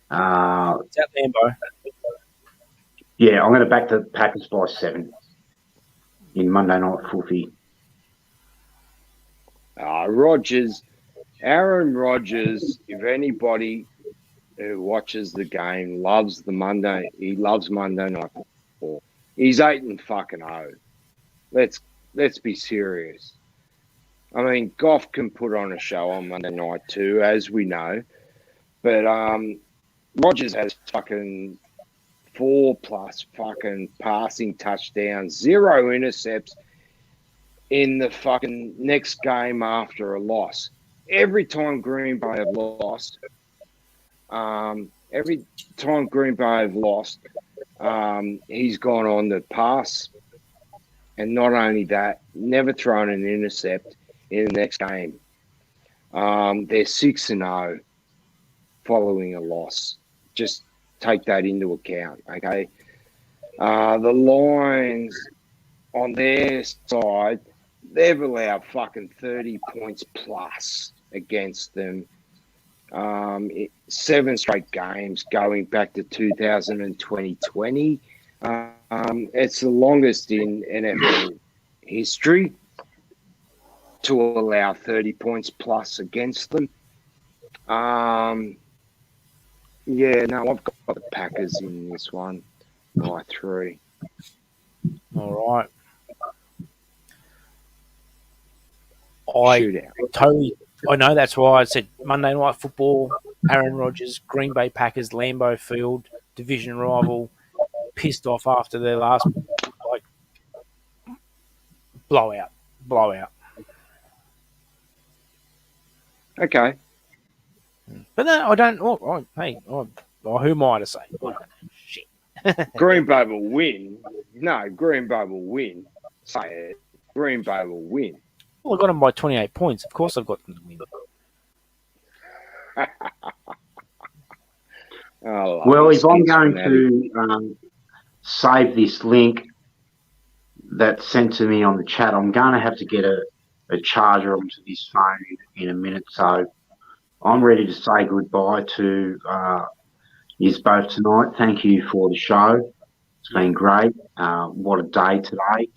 that Lambo? Yeah, I'm going to back the Packers by 7 in Monday Night Footy. Aaron Rodgers, if anybody who watches the game loves he loves Monday Night Football. He's 8-0. Let's be serious. I mean, Goff can put on a show on Monday night too, as we know. But Rodgers has fucking 4+ fucking passing touchdowns, 0 intercepts in the fucking next game after a loss. Every time Green Bay have lost, he's gone on the pass. And not only that, never thrown an intercept in the next game. They're 6-0 following a loss. Just take that into account, okay? The Lions, on their side, they've allowed fucking 30 points plus against them. 7 straight games going back to 2020. It's the longest in NFL history to allow 30 points plus against them. I've got the Packers in this one by 3. All right. I know that's why I said Monday Night Football, Aaron Rodgers, Green Bay Packers, Lambeau Field, division rival, pissed off after their last blowout. Okay. But no, I don't. Who am I to say? Shit. Green Bay will win. No, Green Bay will win. Say it. Green Bay will win. Well, I got them by 28 points. Of course I've got them to win. Well, if I'm going to save this link that's sent to me on the chat, I'm going to have to get a charger onto this phone in a minute. So I'm ready to say goodbye to you both tonight. Thank you for the show. It's been great. What a day today.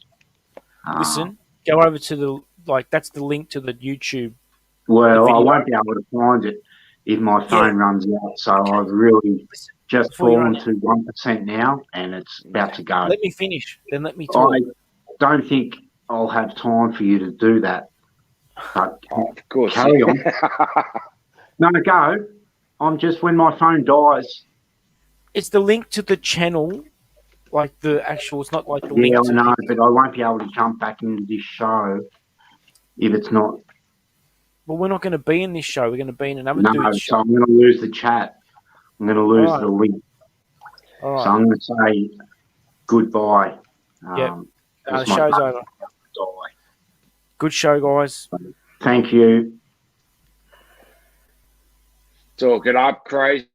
Listen, go over to that's the link to the YouTube. Well, I won't be able to find it if my phone runs out. So I've really just fallen to 1% now, and it's about to go. Let me finish, then let me talk. I don't think I'll have time for you to do that. But of course, carry on. No, go. I'm just, when my phone dies. It's the link to the channel, like the actual. It's not like the link. Yeah, I know, but I won't be able to jump back into this show if it's not. Well, we're not going to be in this show. We're going to be in another dude's show. So I'm going to lose the chat. I'm going to lose the link. All right. So I'm going to say goodbye. The show's over. Good show, guys. Thank you. Talk it up, crazy.